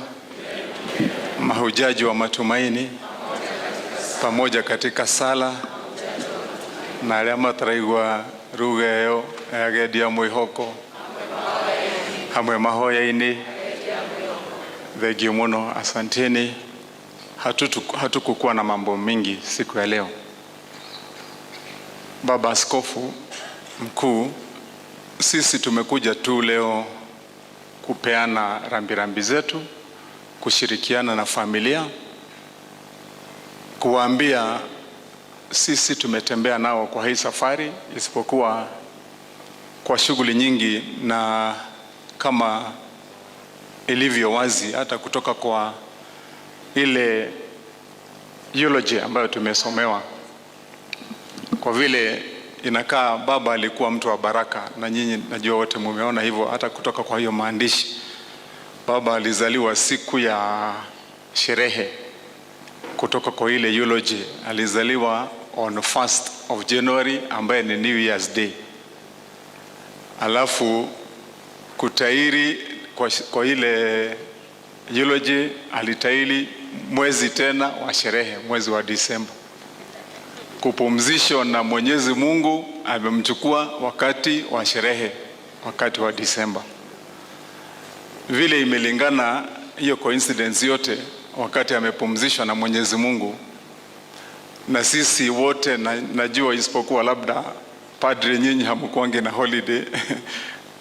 Mahujaji wa matumaini pamoja katika sala na arĩa mataraigua ruga ĩyo ya gendi ya mwĩhoko hamwe mahoya-inĩ, thengiũ mũno, asanteni. Hatukukuwa na mambo mingi siku ya leo. Baba Askofu Mkuu, sisi tumekuja tu leo kupeana rambirambi zetu, kushirikiana na familia, kuwaambia sisi tumetembea nao kwa hii safari, isipokuwa kwa shughuli nyingi, na kama ilivyo wazi hata kutoka kwa ile eulogy ambayo tumesomewa, kwa vile inakaa baba alikuwa mtu wa baraka, na nyinyi najua wote mumeona hivyo hata kutoka kwa hiyo maandishi. Baba alizaliwa siku ya sherehe kutoka kwa ile eulogy. Alizaliwa on 1st of January ambaye ni New Year's Day. Alafu kutairi kwa ile eulogy alitairi mwezi tena wa sherehe, mwezi wa Disemba. Kupumzishwa na Mwenyezi Mungu amemchukua wakati wa sherehe, wakati wa Disemba. Vile imelingana hiyo coincidence yote, wakati amepumzishwa na Mwenyezi Mungu, na sisi wote najua isipokuwa labda padre nyinyi hamkuange na holiday.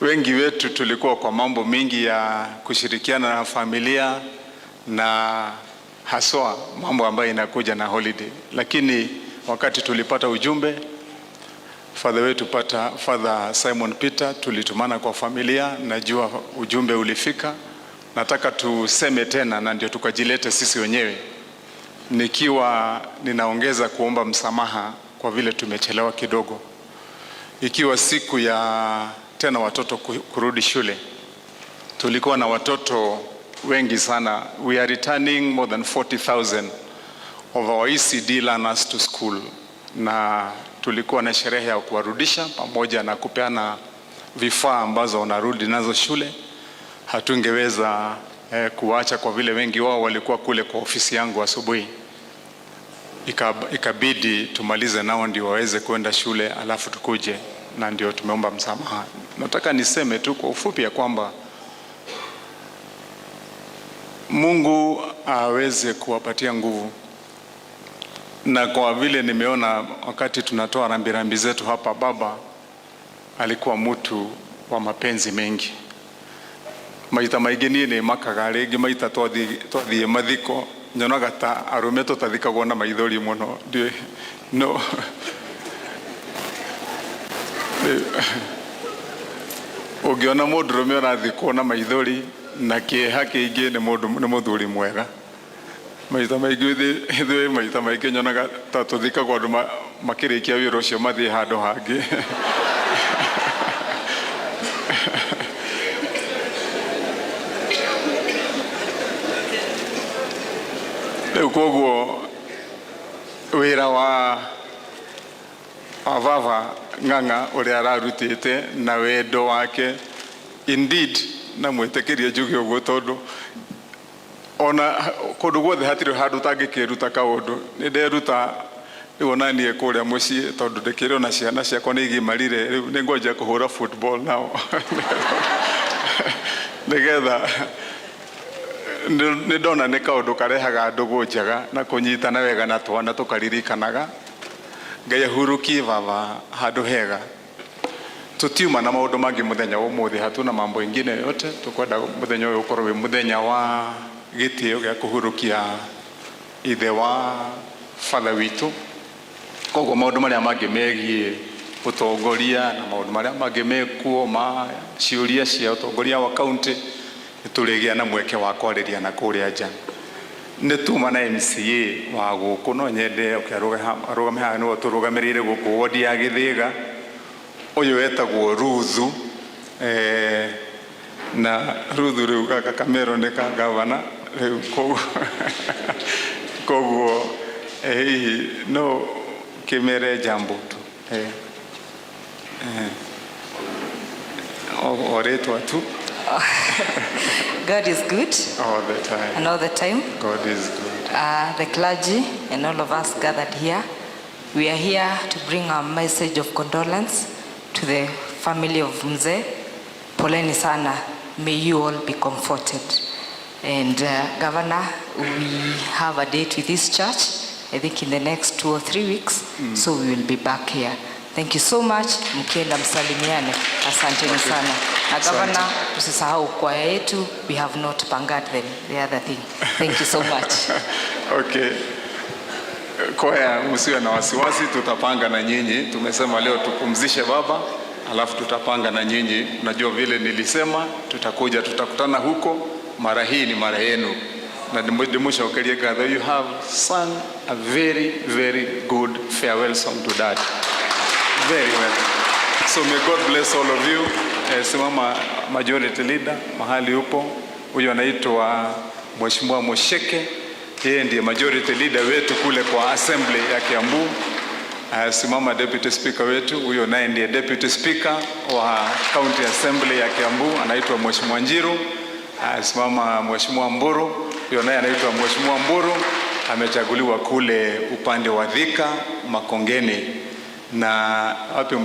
Wengi wetu tulikuwa kwa mambo mingi ya kushirikiana na familia na haswa mambo ambayo inakuja na holiday. Lakini wakati tulipata ujumbe, Father Simon Peter, tulitumana kwa familia, najua ujumbe ulifika. Nataka tuseme tena na ndio tukajilete sisi wenyewe nikiwa ninaongeza kuomba msamaha kwa vile tumechelewa kidogo, ikiwa siku ya tena watoto kurudi shule. Tulikuwa na watoto wengi sana. We are returning more than 40,000 of our ECD learners to school, na tulikuwa na sherehe ya kuwarudisha pamoja na kupeana vifaa ambazo wanarudi nazo shule. Hatungeweza kuacha kwa vile wengi wao walikuwa kule kwa ofisi yangu asubuhi. Ikabidi tumalize nao ndio waweze kwenda shule alafu tukuje, na ndio tumeomba msamaha. Nataka niseme tu kwa ufupi ya kwamba Mungu aweze kuwapatia nguvu, na kwa vile nimeona wakati tunatoa rambirambi zetu hapa, baba alikuwa mtu wa mapenzi mengi. Maita maingĩ niĩ nĩ makaga, rĩngĩ maita twathiĩ mathiko nyonaga ta arũme tũtathikagwo na maithori mũno. No, ũngĩona mũndũrũme ũrathikwo na maithori na kĩeha kĩingĩ nĩ mũthuri mwega. Maita maingĩ nyonaga ta tũthikagwo andũ makĩrĩkia wĩra ũcio mathiĩ handũ hangĩ. Koguo wĩra wa baba Ng'ang'a ũrĩa ararutĩte na wendo wake, indeed na mwĩtĩkĩrie njuge ũguo, tondũ ona kũndũ guothe hatirĩ handũ tangĩkĩruta kaũndũ. Nĩ nderuta rĩu ona niĩ kũrĩa mũciĩ, tondũ ndĩkĩrĩ ona ciana ciakwa nĩ igimarire, rĩu nĩ ngwanjia kũhũra football nao nĩgetha nĩ ndona nĩ kaũndũ karehaga ndũgũ njega na kũnyitana wega na twana tũkaririkanaga. Ngai ahurukie baba handũ hega. Tutiuma na maũndũ mangĩ mũthenya ũmũthĩ, hatuna mambo ingine yote. Tukwenda mũthenya ũyũ ũkorwo wĩ mũthenya wa gĩtĩo gĩa kũhurukia ithe wa father witũ. Koguo maũndũ marĩa mangĩ megiĩ ũtongoria na maũndũ marĩa mangĩ mekuo ma ciũria cia ũtongoria wa kaunti, tũrĩgĩa na mweke wa kwarĩria na kũrĩa nja. Nĩ tuma na MCA wa gũkũ, no nyende arũgame haha nĩwe tũrũgamĩrĩire gũkũ wodi ya Gĩthĩga. Ũyũ wetagwo Ruthu, na Ruthu rĩu gaka kamero nĩ ka gavana rĩu. Koguo hihi no kĩmere jambo tu o rĩtwa tu. God is good. All the time. And all the time. God is good. The clergy and all of us gathered here, we are here to bring a message of condolence to the family of Mzee. Poleni sana. May you all be comforted. And Governor, we have a date with this church, I think in the next 2 or 3 weeks, so we will be back here. Thank you so much. Mkienda msalimiane. Asanteni sana. Na Governor, usisahau kwaya yetu, we have not pangat the other thing. Thank you so much. Okay. Kwaya, msiwe na wasiwasi, tutapanga na nyinyi. Tumesema leo tupumzishe baba, alafu tutapanga na nyinyi. Najua vile nilisema, tutakuja, tutakutana huko. Mara hii ni mara yenu. Na ndimusha ukelie gather, you have sung a very, very good farewell song to Dad. Very well. So may God bless all of you. Simama majority leader mahali upo. Huyo anaitwa Mheshimiwa Mosheke. Yeye ndiye majority leader wetu kule kwa assembly ya Kiambu. Simama deputy speaker wetu. Huyo naye ndiye deputy speaker wa county assembly ya Kiambu, anaitwa Mheshimiwa Njiru. Simama Mheshimiwa Mburu. Huyo naye anaitwa Mheshimiwa Mburu. Amechaguliwa kule upande wa Thika Makongeni. Na wapi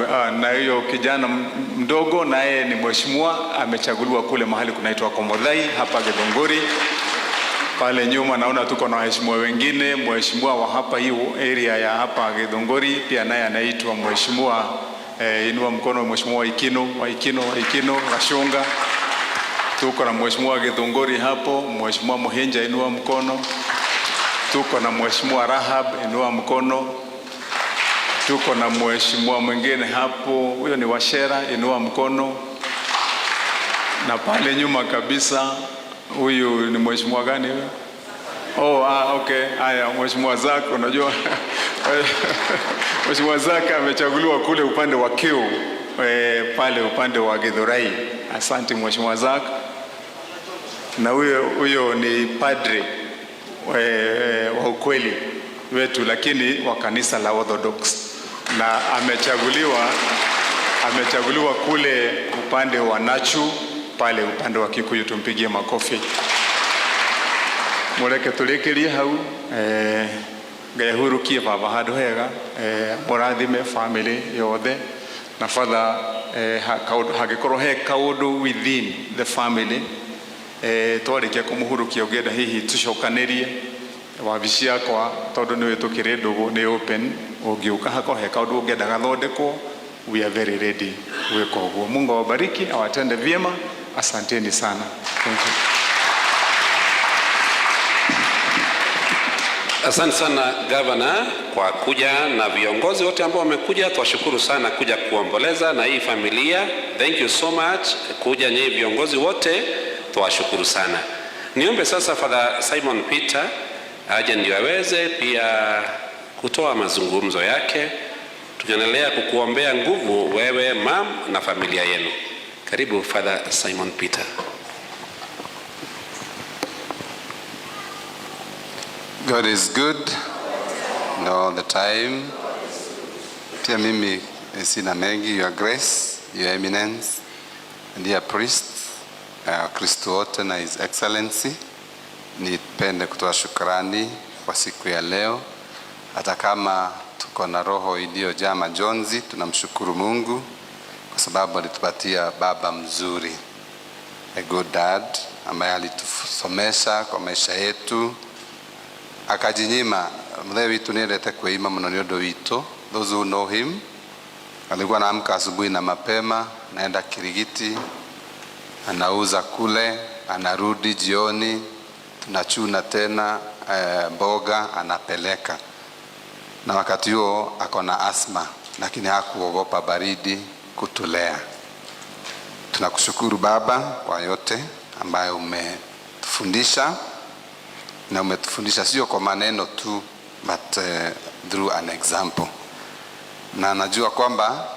na hiyo kijana mdogo naye ni mheshimiwa, amechaguliwa kule mahali kunaitwa Komodhai hapa Githunguri. Pale nyuma naona tuko na waheshimiwa wengine. Mheshimiwa wa hapa hii area ya hapa Githunguri pia naye anaitwa mheshimiwa, inua mkono, Mheshimiwa Waikino Gashunga. Tuko na mheshimiwa Githunguri hapo. Mheshimiwa Muhinja, inua mkono. Tuko na mheshimiwa Rahab, inua mkono. Tuko na mheshimiwa mwingine hapo, huyo ni Washera, inua mkono. Na pale nyuma kabisa, huyu ni mheshimiwa gani huyo? Okay. Haya, Mheshimiwa Zak, unajua Mheshimiwa Zak amechaguliwa kule upande wa Kiu, pale upande wa Githurai. Asante Mheshimiwa Zak. Na huyo ni padre wa ukweli wetu, lakini wa kanisa la Orthodox, na amechaguliwa kule upande wa Nachu, pale upande wa Kikuyu. Tumpigie makofi. Mureke turekerie hau ngahurukie baba handu hega murathime family yothe na father hagikorwo he kaundu within the family twarikia kumuhurukia ugenda hihi tucokanirie wabici yakwa tondu niwe tukire ndugu ni open ungiuka hako he kaundu ungenda gathondekwo, we are very ready gwika uguo. Mungu awabariki, awatende vyema. Asanteni sana. Thank you. Asante sana Governor kwa kuja na viongozi wote ambao wamekuja. Tuwashukuru sana kuja kuomboleza na hii familia. Thank you so much kuja nyinyi viongozi wote, tuwashukuru sana. Niombe sasa Father Simon Peter aje ndio aweze pia kutoa mazungumzo yake. Tukiendelea kukuombea nguvu wewe mam na familia yenu. Karibu Father Simon Peter. God is good all the time. Pia mimi sina mengi. Your Grace, Your Eminence, dear priest, Kristo wote na His Excellency, nipende kutoa shukrani kwa siku ya leo. Hata kama tuko na roho iliyojaa majonzi, tunamshukuru Mungu kwa sababu alitupatia baba mzuri, a good dad, ambaye alitusomesha kwa maisha yetu, akajinyima. Mzee witu niendete kuima muno ni undu witu. Those who know him, alikuwa anaamka asubuhi na mapema, naenda Kirigiti, anauza kule, anarudi jioni, tunachuna tena mboga anapeleka. Na wakati huo akona asma, lakini hakuogopa baridi kutulea. Tunakushukuru Baba kwa yote ambayo umetufundisha, na umetufundisha sio kwa maneno tu, but through an example. Na najua kwamba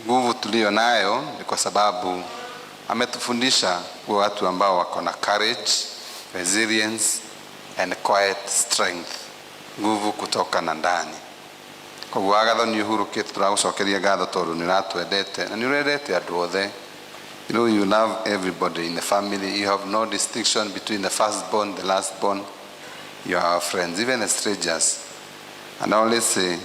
nguvu tulio nayo ni kwa sababu ametufundisha kwa watu ambao wako na courage, resilience and quiet strength, nguvu kutoka na ndani. Kwa wagatho ni uhuru kitu turagucokeria ngatho tondu ni ratwendete na ni urendete andu othe. You know, you love everybody in the family. You have no distinction between the firstborn, the lastborn. You are our friends, even the strangers. And I always say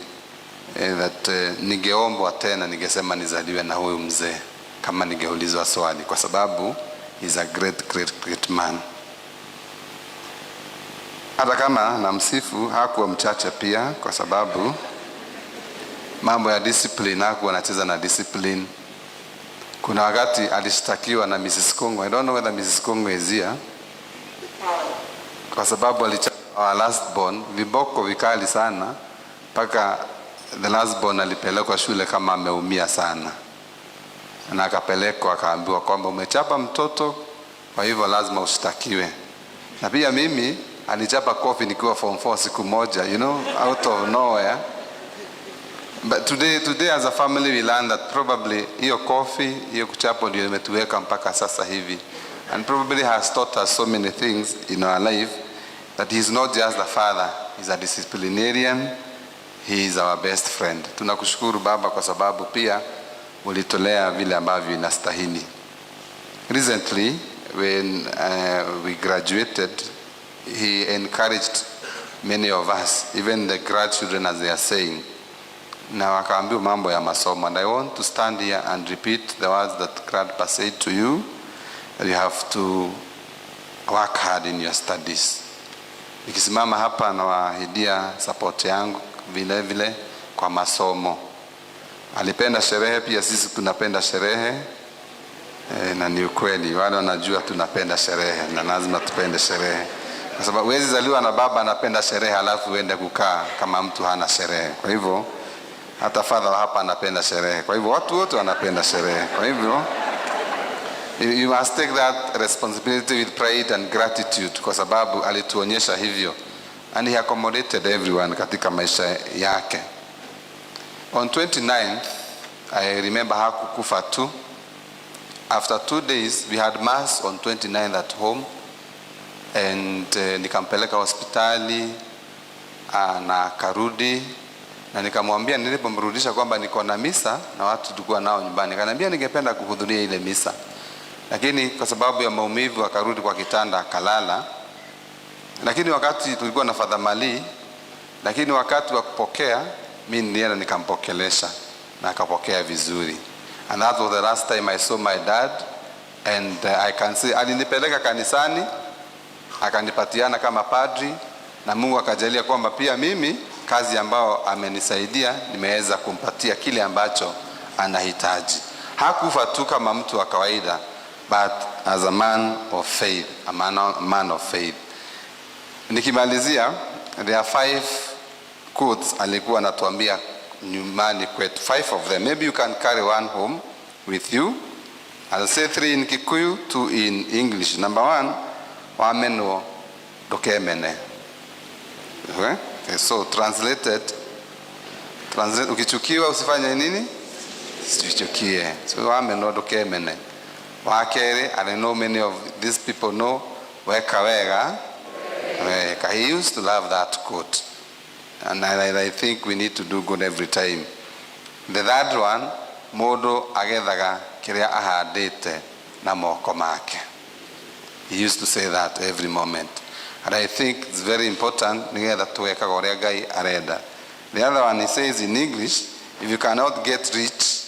that ningeombwa tena ningesema nizaliwe na huyu mzee kama ningeulizwa swali, kwa sababu he's a great man. Hata kama namsifu, hakuwa mchache pia, kwa sababu mambo ya discipline hakuwa anacheza na discipline. Kuna wakati alishtakiwa na Mrs. Kongo. I don't know whether Mrs. Kongo is here. Kwa sababu alichapa our lastborn viboko vikali sana, mpaka the lastborn alipelekwa shule kama ameumia sana. Na akapelekwa akaambiwa kwamba umechapa mtoto, kwa hivyo lazima ushtakiwe. Na pia mimi alichapa kofi nikiwa form 4 siku moja, you know, out of nowhere. But today as a family we learned that probably hiyo kofi, hiyo kuchapo ndio imetuweka mpaka sasa hivi. And probably has taught us so many things in our life, that he is not just a father, he is a disciplinarian, he is our best friend. Tunakushukuru Baba kwa sababu pia ulitolea vile ambavyo inastahili. Recently when we graduated, he encouraged many of us, even the grandchildren as they are saying, na wakaambiwa mambo ya masomo. And I want to stand here and repeat the words that Grandpa said to you, that you have to work hard in your studies. Nikisimama hapa na waahidia support yangu vile vile kwa masomo. Alipenda sherehe, pia sisi tunapenda sherehe, na ni ukweli wale wanajua tunapenda sherehe na lazima tupende sherehe, kwa sababu huwezi zaliwa na baba anapenda sherehe halafu uende kukaa kama mtu hana sherehe. Kwa hivyo hata father hapa anapenda sherehe, kwa hivyo watu wote wanapenda sherehe. Kwa hivyo you must take that responsibility with pride and gratitude, kwa sababu alituonyesha hivyo. and he accommodated everyone katika maisha yake. On 29th, I remember hakukufa tu. After 2 days, we had mass on 29th at home, and nikampeleka hospitali na karudi, na nikamwambia nilipomrudisha kwamba niko na misa na watu tulikuwa nao nyumbani, akaniambia ningependa kuhudhuria ile misa, lakini kwa sababu ya maumivu akarudi kwa kitanda akalala. Lakini wakati tulikuwa na Father Mali, lakini wakati wa kupokea mimi nilienda nikampokelesha na akapokea vizuri. And that was the last time I saw my dad, and I can say alinipeleka kanisani akanipatiana kama padri, na Mungu akajalia kwamba pia mimi kazi ambao amenisaidia nimeweza kumpatia kile ambacho anahitaji. Hakufa tu kama mtu wa kawaida, but as a man of faith, a man of faith. Nikimalizia, there are 5 quotes alikuwa anatuambia nyumbani kwetu, 5 of them. Maybe you can carry one home with you. I'll say 3 in Kikuyu, 2 in English. Number 1, wameno dokemene. Okay? So translate, ukichukiwa usifanye nini? Usichukie. So wameno dokemene. Wakere, I know many of these people know weka wega. He used to love that quote, and I think we need to do good every time. The third one, modo agethaga kiria ahadite na moko make. He used to say that every moment, and I think it's very important nigetha tuweka goria Ngai arenda. The other one, he says in English, if you cannot get rich,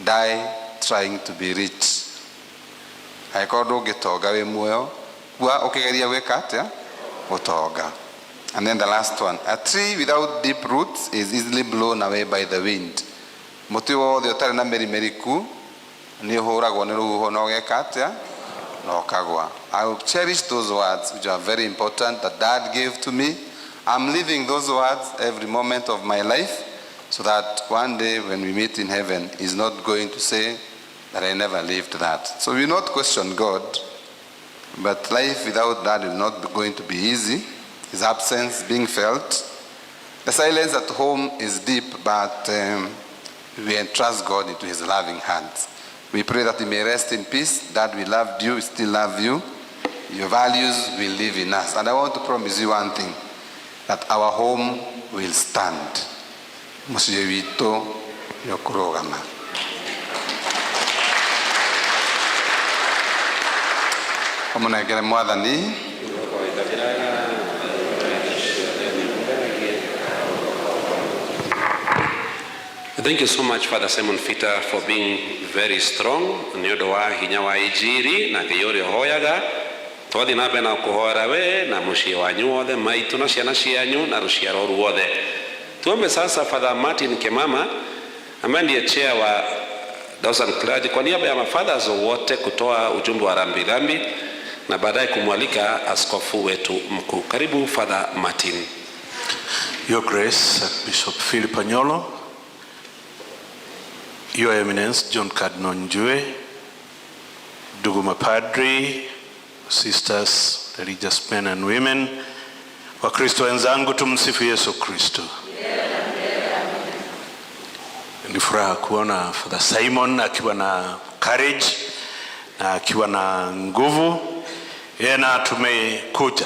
die trying to be rich. Aikodo getoga we muoyo wa ukigeria weka atia utoga. And then the last one, a tree without deep roots is easily blown away by the wind. Muti wothe utari na merimeriku ni uhuragwo ni ruhuho no geka atia no kagwa. I will cherish those words which are very important that Dad gave to me. I'm living those words every moment of my life, so that one day when we meet in heaven, he's not going to say that I never lived that. So we will not question God, but life without that is not going to be easy. His absence being felt. The silence at home is deep, but we entrust God into his loving hands. We pray that he may rest in peace. Dad, we loved you, we still love you. Your values will live in us. And I want to promise you one thing, that our home will stand. Musiye wito yokurogama. Omunegere mwathani. Thank you so much, Father Simon Fita, for being very strong. Niodo wa hinya wa ijiri na kiyori hoyaga. Twathi nabe na kuhora we na mushie wanyu wothe maitu na ciana cianyu na ruciaro ruothe. Tuombe sasa Father Martin Kemama ambaye ndiye chair wa Dawson Clergy kwa niaba ya mafathers wote kutoa ujumbe wa rambirambi na baadaye kumwalika askofu wetu mkuu. Karibu Father Martin. Your Grace, Bishop Philip Anyolo, Your Eminence John Cardinal Njue, ndugu mapadri, sisters, religious men and women, Wakristo wenzangu, tumsifu Yesu Kristo. Ni furaha kuona Father Simon akiwa na courage na akiwa na nguvu. Na tumekuja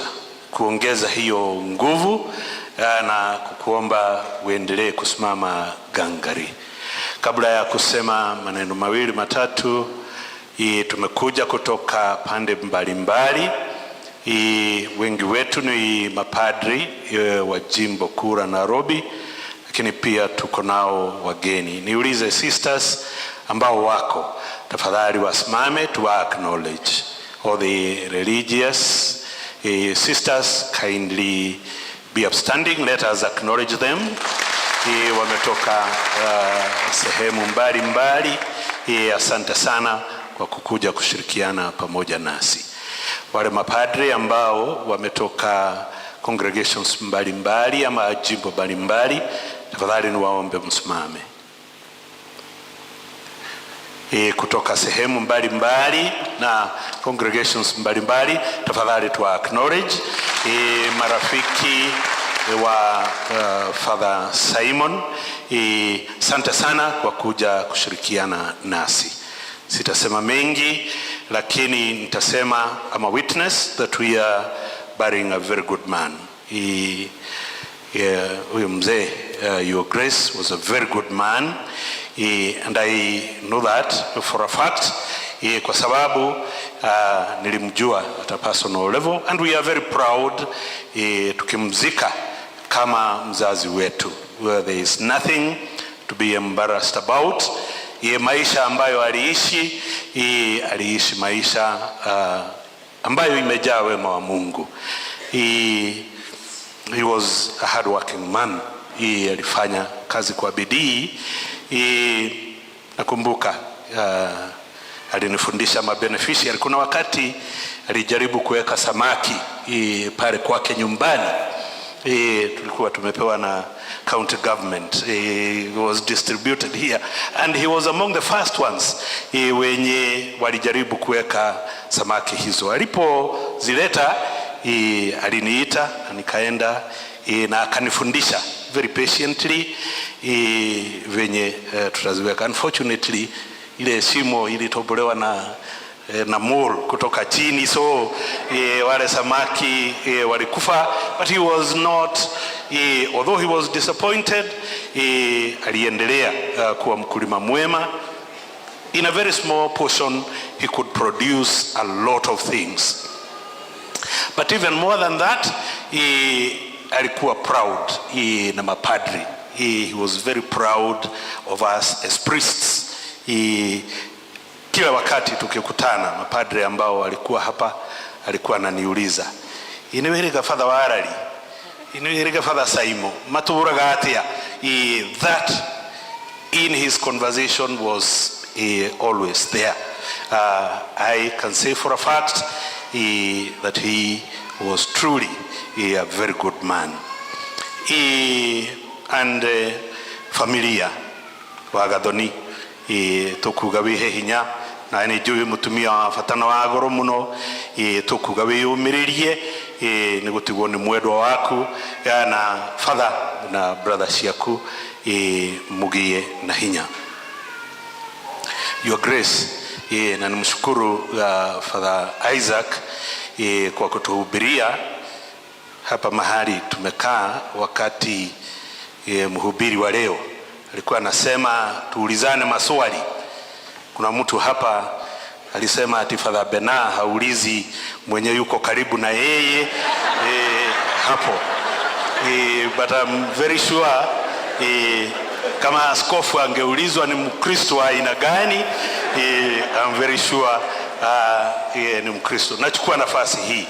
kuongeza hiyo nguvu na kukuomba uendelee kusimama gangari. Kabla ya kusema maneno mawili matatu, tumekuja kutoka pande mbalimbali. Wengi wetu ni mapadri wa jimbo kuu la Nairobi, lakini pia tuko nao wageni. Niulize sisters ambao wako, tafadhali wasimame to acknowledge. All the religious sisters kindly be upstanding. Let us acknowledge them. Wametoka sehemu mbalimbali. Asante sana kwa kukuja kushirikiana pamoja nasi. Wale mapadri ambao wametoka congregations mbalimbali ama jimbo mbalimbali, tafadhali niwaombe msimame. Kutoka sehemu mbalimbali na congregations mbalimbali, tafadhali tu acknowledge. marafiki wa Father Simon, asante sana kwa kuja kushirikiana nasi. Sitasema mengi, lakini nitasema I'm a witness that we are burying a very good man. Huyu mzee, Your Grace, was a very good man, and I know that for a fact, kwa sababu nilimjua at a personal level, and we are very proud tukimzika kama mzazi wetu. There is nothing to be embarrassed about. Maisha ambayo aliishi maisha ambayo imejaa wema wa Mungu. He was a hard working man. Alifanya kazi kwa bidii. Nakumbuka alinifundisha mabeneficiary. Kuna wakati alijaribu kuweka samaki pale kwake nyumbani. Tulikuwa tumepewa na county government. It was distributed here, and he was among the first ones wenye walijaribu kuweka samaki hizo. Alipozileta aliniita, nikaenda na akanifundisha very patiently venye tutaziweka. Unfortunately ile shimo ilitobolewa na mole kutoka chini, so wale samaki walikufa, but he was not, although he was disappointed, aliendelea kuwa mkulima mwema. In a very small portion he could produce a lot of things, but even more than that, alikuwa proud na mapadri. He was very proud of us as priests. Kila wakati tukikutana, mapadri ambao walikuwa hapa, alikuwa ananiuliza, iniweleka Father Warali, iniweleka Father Simon, matuburaga atia. That in his conversation was always there. I can say for a fact that he was truly a very good man. And familia wa Gathoni, tukuga wihe hinya, na ni juu mutumia wa fatana wa goro muno, tukuga wiyumiririe, ni gutigwo ni mwendwa waku na father na brother ciaku mugie na hinya. Your Grace, na nimshukuru Father Isaac kwa kutuhubiria hapa mahali tumekaa. Wakati mhubiri wa leo alikuwa anasema tuulizane maswali, kuna mtu hapa alisema ati Father Bernard haulizi mwenye yuko karibu na yeye hapo. But I'm very sure kama askofu angeulizwa ni Mkristo wa aina gani, I'm very sure ni Mkristo. Nachukua nafasi hii,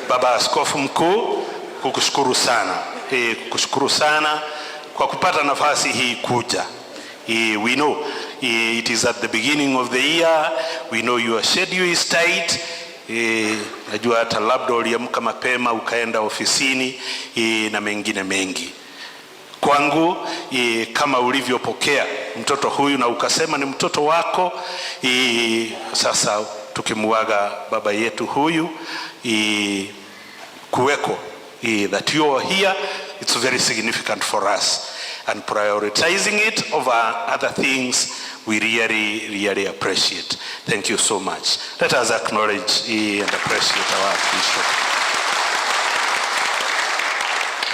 Baba Askofu Mkuu, kukushukuru sana. Kukushukuru sana kwa kupata nafasi hii kuja. We know it is at the beginning of the year. We know your schedule is tight. Najua hata labda uliamka mapema ukaenda ofisini na mengine mengi. Kwangu kama ulivyopokea mtoto huyu na ukasema ni mtoto wako, sasa tukimuaga baba yetu huyu, kuweko that you are here, it's very significant for us, and prioritizing it over other things we really appreciate. Thank you so much. Let us acknowledge and appreciate our bishop.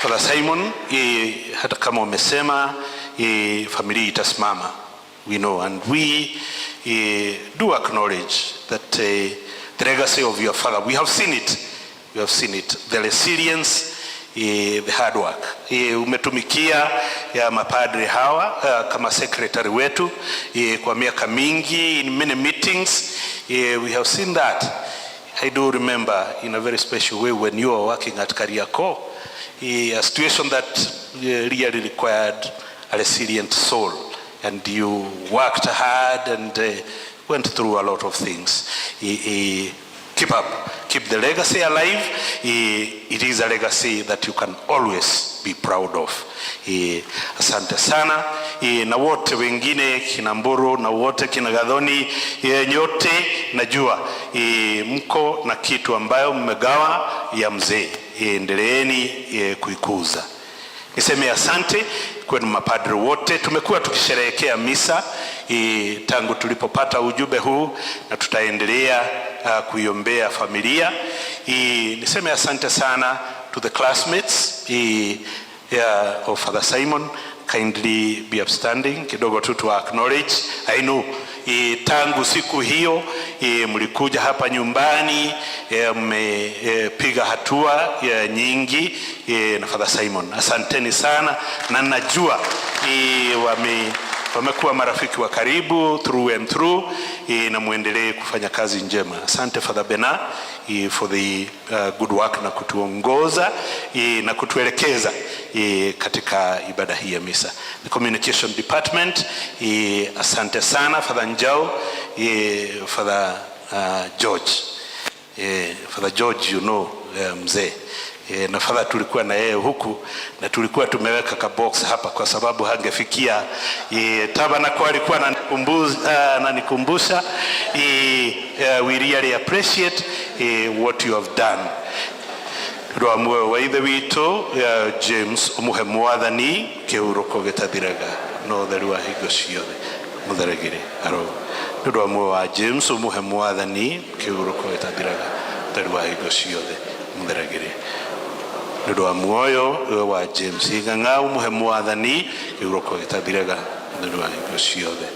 Father Simon, hata kama umesema familia itasimama, we know, and we do acknowledge that the legacy of your father, we have seen it. We have seen it, the resilience, the hard work. Umetumikia ya mapadri hawa kama secretary wetu kwa miaka mingi, in many meetings. We have seen that. I do remember in a very special way when you were working at Kariako, a situation that really required a resilient soul, and you worked hard and went through a lot of things. Keep up, keep the legacy alive. It is a legacy that you can always be proud of. Asante sana. Na wote wengine kina Mburu na wote kina Gathoni, nyote najua mko na kitu ambayo mmegawa ya mzee. endeleeni kuikuza. Niseme asante kwenu mapadri wote. Tumekuwa tukisherehekea misa tangu tulipopata ujumbe huu na tutaendelea kuiombea familia. Niseme asante sana to the classmates of Father Simon. Kindly be upstanding kidogo tu to acknowledge. I know tangu siku hiyo mlikuja hapa nyumbani, mmepiga hatua nyingi na Father Simon. Asanteni sana, na najua wamekuwa marafiki wa karibu through and through, na muendelee kufanya kazi njema. Asante Father Bernard for the good work na kutuongoza na kutuelekeza katika ibada hii ya misa. The communication department, asante sana Father Njau, Father George. Father George, you know, mzee. Na Father tulikuwa na yeye huku na tulikuwa tumeweka ka box hapa kwa sababu hangefikia tabernacle. Alikuwa ananikumbusha we really appreciate what you have done. Rwamwe wa ithe wito James umuhe mwathani kiuroko gitathiraga no theru wa hingo ciothe mutharegire aro. Rwamwe wa James umuhe mwathani kiuroko gitathiraga theru wa hingo ciothe mutharegire. Ndoa muoyo wa James Iganga umuhe mwathani kiuroko gitathiraga theru wa hingo ciothe.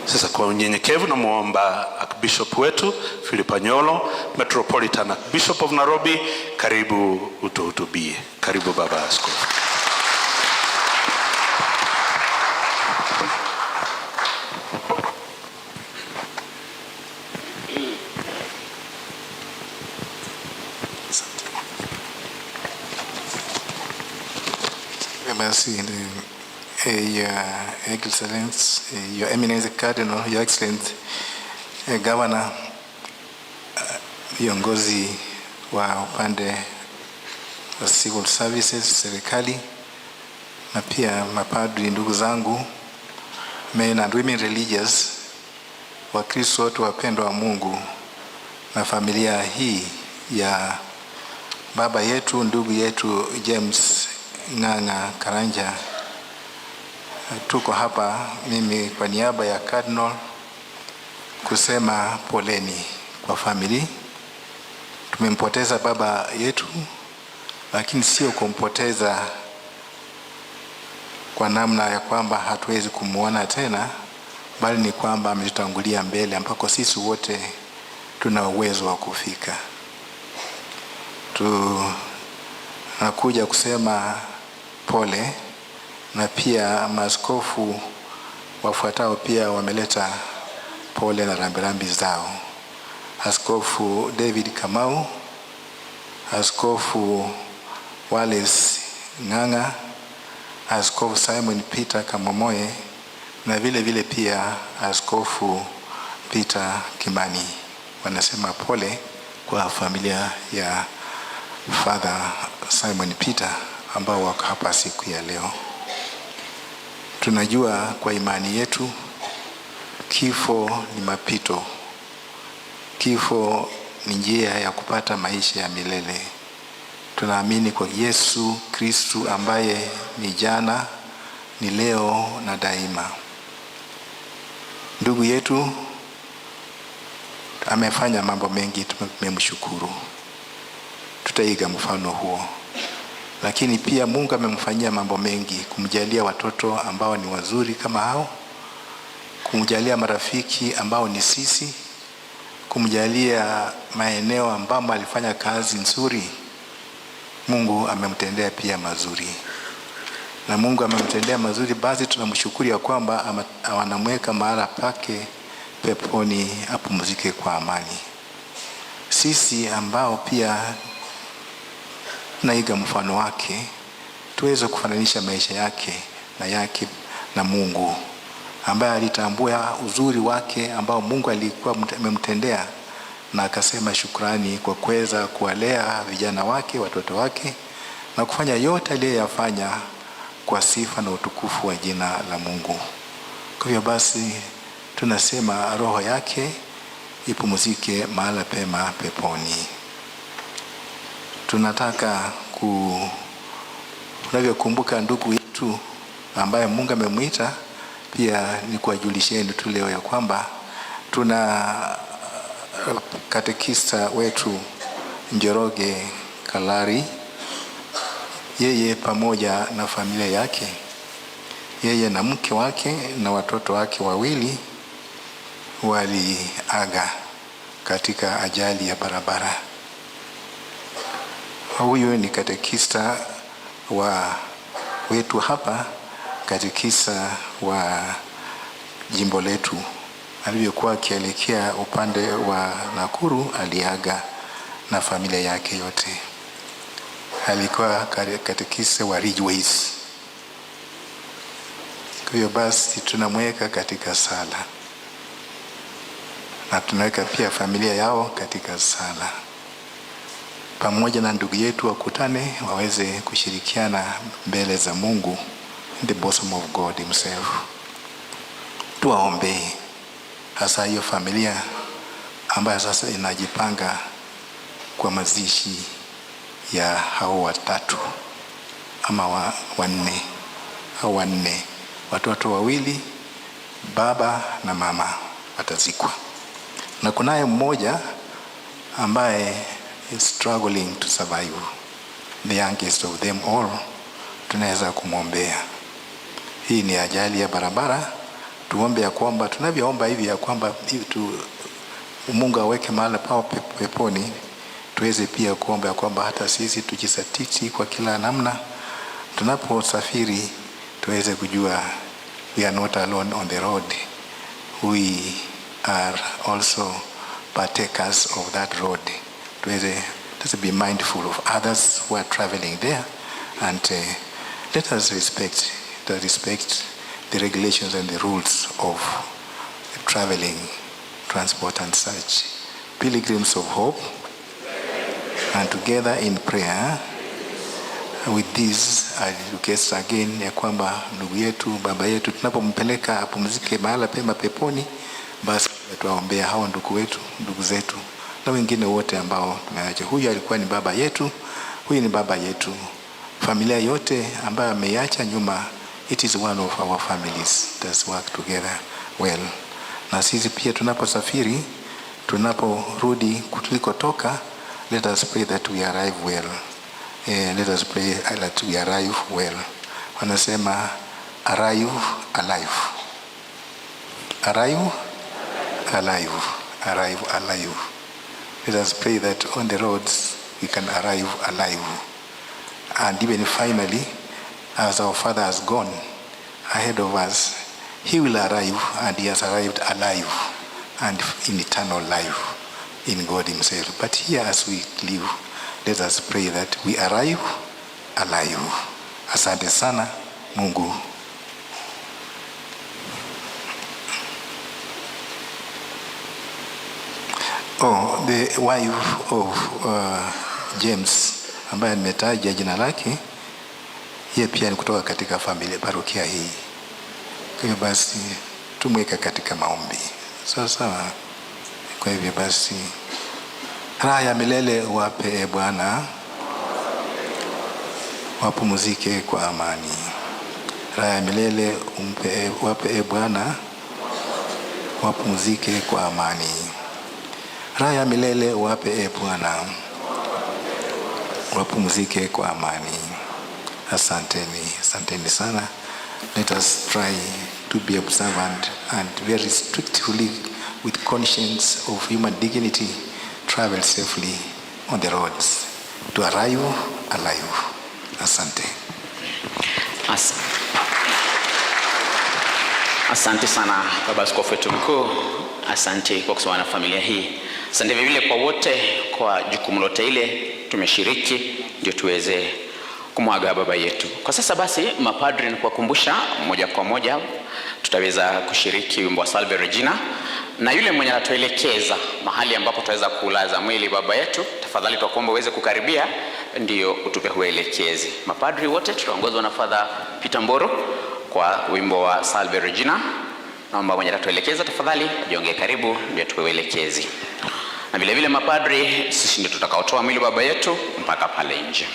Sasa kwa unyenyekevu na muomba Archbishop wetu Philip Anyolo, Metropolitan Archbishop of Nairobi, karibu utuhutubie. Karibu Baba Askofu. Merci. Your Excellence, Your Eminence Cardinal, Your Excellency Governor, viongozi wa upande wa civil services, serikali, na pia mapadri, ndugu zangu, men and women religious, Wakristo wote wapendwa wa Mungu, na familia hii ya baba yetu, ndugu yetu James Ng'ang'a Karanja. Tuko hapa mimi kwa niaba ya Cardinal kusema poleni kwa family. Tumempoteza baba yetu, lakini sio kumpoteza kwa namna ya kwamba hatuwezi kumuona tena, bali ni kwamba ametutangulia mbele ambako sisi wote tuna uwezo wa kufika. Tunakuja kusema pole, na pia maaskofu wafuatao pia wameleta pole na rambirambi zao. Askofu David Kamau, Askofu Wallace Ng'ang'a, Askofu Simon Peter Kamomoe, na vile vile pia Askofu Peter Kimani wanasema pole kwa familia ya Father Simon Peter ambao wako hapa siku ya leo. Tunajua kwa imani yetu kifo ni mapito. Kifo ni njia ya kupata maisha ya milele. Tunaamini kwa Yesu Kristu ambaye ni jana, ni leo na daima. Ndugu yetu amefanya mambo mengi, tumemshukuru. Tutaiga mfano huo. Lakini pia Mungu amemfanyia mambo mengi, kumjalia watoto ambao ni wazuri kama hao, kumjalia marafiki ambao ni sisi, kumjalia maeneo ambamo alifanya kazi nzuri. Mungu amemtendea pia mazuri. Na Mungu amemtendea mazuri, basi tunamshukuru ya kwamba anamweka mahala pake peponi apumzike kwa amani. Sisi ambao pia naiga mfano wake, tuweze kufananisha maisha yake na Mungu ambaye alitambua uzuri wake ambao Mungu alikuwa amemtendea, na akasema shukrani kwa kuweza kuwalea vijana wake, watoto wake, na kufanya yote aliyoyafanya kwa sifa na utukufu wa jina la Mungu. Kwa hivyo basi tunasema roho yake ipumzike mahala pema peponi. tunataka unavyokumbuka ndugu yetu ambaye Mungu amemwita, pia ni kuwajulisheni tu leo ya kwamba tuna katekista wetu Njoroge Kalari, yeye pamoja na familia yake, yeye na mke wake na watoto wake wawili waliaga katika ajali ya barabara. Huyu ni katekista wetu hapa, katekista wa jimbo letu. Alivyokuwa akielekea upande wa Nakuru, aliaga na familia yake yote. Alikuwa katekista wa Ridgeways. Kwa hiyo basi tunamweka katika sala na tunaweka pia familia yao katika sala, pamoja na ndugu yetu wakutane waweze kushirikiana mbele za Mungu, in the bosom of God himself. Tuwaombee hasa hiyo familia ambayo sasa inajipanga kwa mazishi ya hao watatu ama wanne, watoto wawili, baba na mama watazikwa, na kunaye mmoja ambaye is struggling to survive, the youngest of them all. Tunaweza kumwombea. Hii ni ajali ya barabara. Tuombe ya kwamba tunavyoomba hivi ya kwamba Mungu aweke mahali pao peponi, tuweze pia kuomba ya kwamba hata sisi tujisatiti kwa kila namna tunaposafiri, tuweze kujua we are not alone on the road. We are also partakers of that road. Let's be mindful of others who are traveling there, and let us respect the regulations and the rules of traveling, transport and such. Pilgrims of hope, and together in prayer with this I request again ya kwamba ndugu yetu, baba yetu, tunapompeleka apumzike mahala pema peponi, basi tuwaombea hao ndugu zetu na wengine wote ambao tumeacha. Huyu alikuwa ni baba yetu, huyu ni baba yetu. Familia yote ambayo ameiacha nyuma, it is one of our families. Let's work together well. Na sisi pia tunaposafiri, tunaporudi tulikotoka, let us pray that we arrive well. Let us pray that we arrive well. Wanasema arrive alive. Arrive alive. Arrive alive. Let us pray that on the roads we can arrive alive. And even finally, as our Father has gone ahead of us, he will arrive, and he has arrived alive and in eternal life in God himself. But here as we live, let us pray that we arrive alive. Asante sana Mungu. The wife of James ambaye nimetaja jina lake, yeye pia ni kutoka katika familia parokia hii. Kwa hivyo basi tumweka katika maombi. Sawa. Kwa hivyo basi raha ya milele wape Bwana, wapumzike kwa amani. Raha ya milele wape Bwana, wapumzike kwa amani. Raha ya milele wape Bwana, wapumzike kwa amani. Asanteni sana. Let us try to be observant and very strictly, with conscience of human dignity, travel safely on the roads to arrive alive. Asante. Asante sana Baba Askofu wetu mkuu. Asante kwa kusimama na familia hii. Asante vile kwa wote kwa jukumu lote ile tumeshiriki ndio tuweze kumwaga baba yetu. Kwa sasa basi mapadri, ni kuwakumbusha moja kwa moja tutaweza kushiriki wimbo wa Salve Regina, na yule mwenye anatuelekeza mahali ambapo tutaweza kulaza mwili baba yetu, tafadhali tukuomba uweze kukaribia ndio utupe uelekezi. Mapadri wote tutaongozwa na Father Peter Mboro kwa wimbo wa Salve Regina. Naomba mwenye atatuelekeza tafadhali ajiongee karibu ndio tupe uelekezi. Na vile vile mapadri, sisi ndio tutakaotoa mwili baba yetu. mpaka pale nje.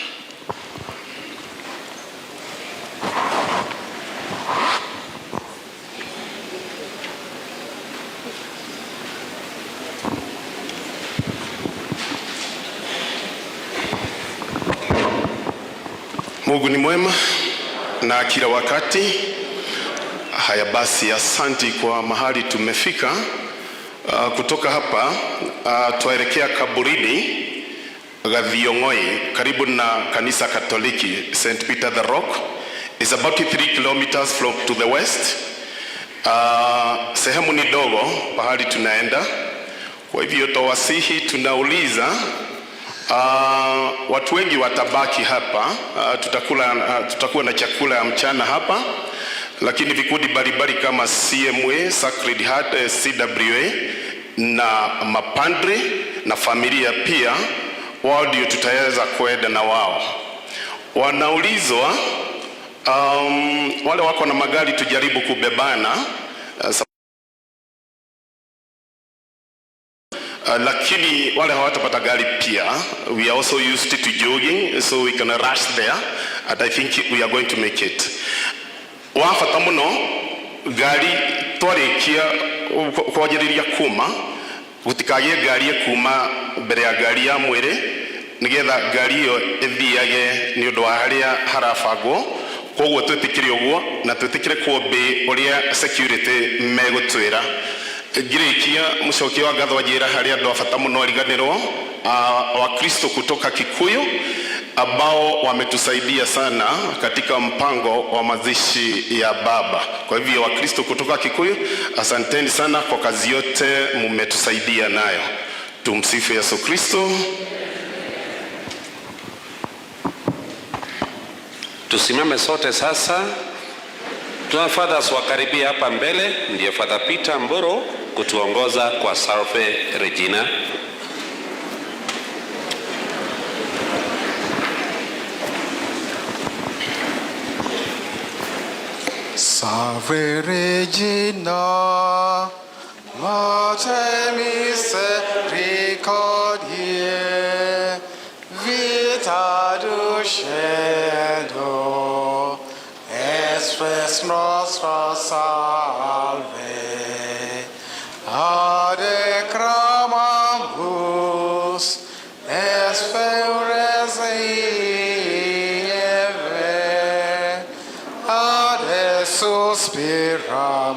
Mungu ni mwema na kila wakati. Haya basi, asanti kwa mahali tumefika. Kutoka hapa tuelekea kaburini Gathiongoe karibu na kanisa Katoliki St. Peter the Rock. Is about 3 kilometers from to the west. Sehemu ni dogo pahali tunaenda. Kwa hivyo tawasihi tunauliza watu wengi watabaki hapa. Tutakuwa na chakula ya mchana hapa, lakini vikundi mbalimbali kama CMA, Sacred Heart, CWA na mapandre na familia pia, wao ndio tutaweza kwenda na wao. Wanaulizwa wale wako na magari tujaribu kubebana, lakini wale hawatapata gari pia. We are also used to jogging, so we can rush there, and I think we are going to make it. Wafata muno gari twarekia kwajiriria kuma gutikagie gari kuma mbere ya gari ya mwire nigetha gari yo ithiage ni undu wa haria harabangwo. Koguo twetikire uguo na twetikire kuombe uria security megutwira. Ngirikia mucokia wa ngatho njira haria andu abata muno riganirwo wa Kristo kutoka Kikuyu ambao wametusaidia sana katika mpango wa mazishi ya baba. Kwa hivyo wa Kristo kutoka Kikuyu, asanteni sana kwa kazi yote mmetusaidia nayo. Tumsifu Yesu Kristo. Tusimame sote sasa. Tuna fathers wakaribia hapa mbele, ndiye Father Peter Mboro kutuongoza kwa Salve Regina. Salve Regina, Mater misericordiae, vita dulcedo, espes nostra salve, adecramamus, espes eve,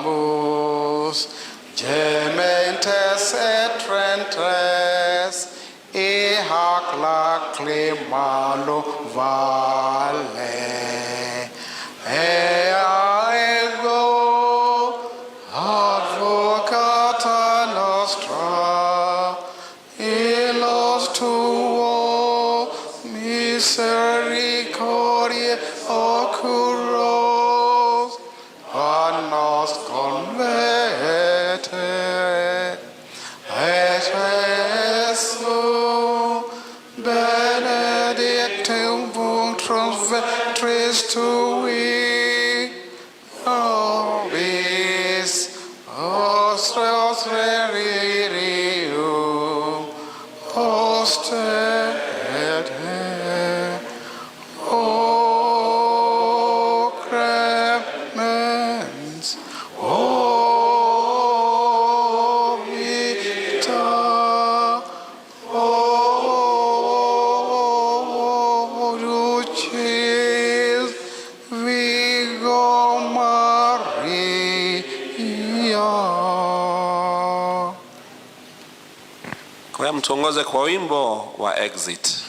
suspiramus, gementes et rentres, e hac lacrimalo vale. Ea ego, advocata nostra, illos tuo misericordiae occurros, a nos converte, et Jesu benedictum ventrum ventris tui, nobis ostreos veririum, ostede, o clemens, o vita, o dulcis Virgo Maria. Kwa mtuongoze kwa wimbo wa exit.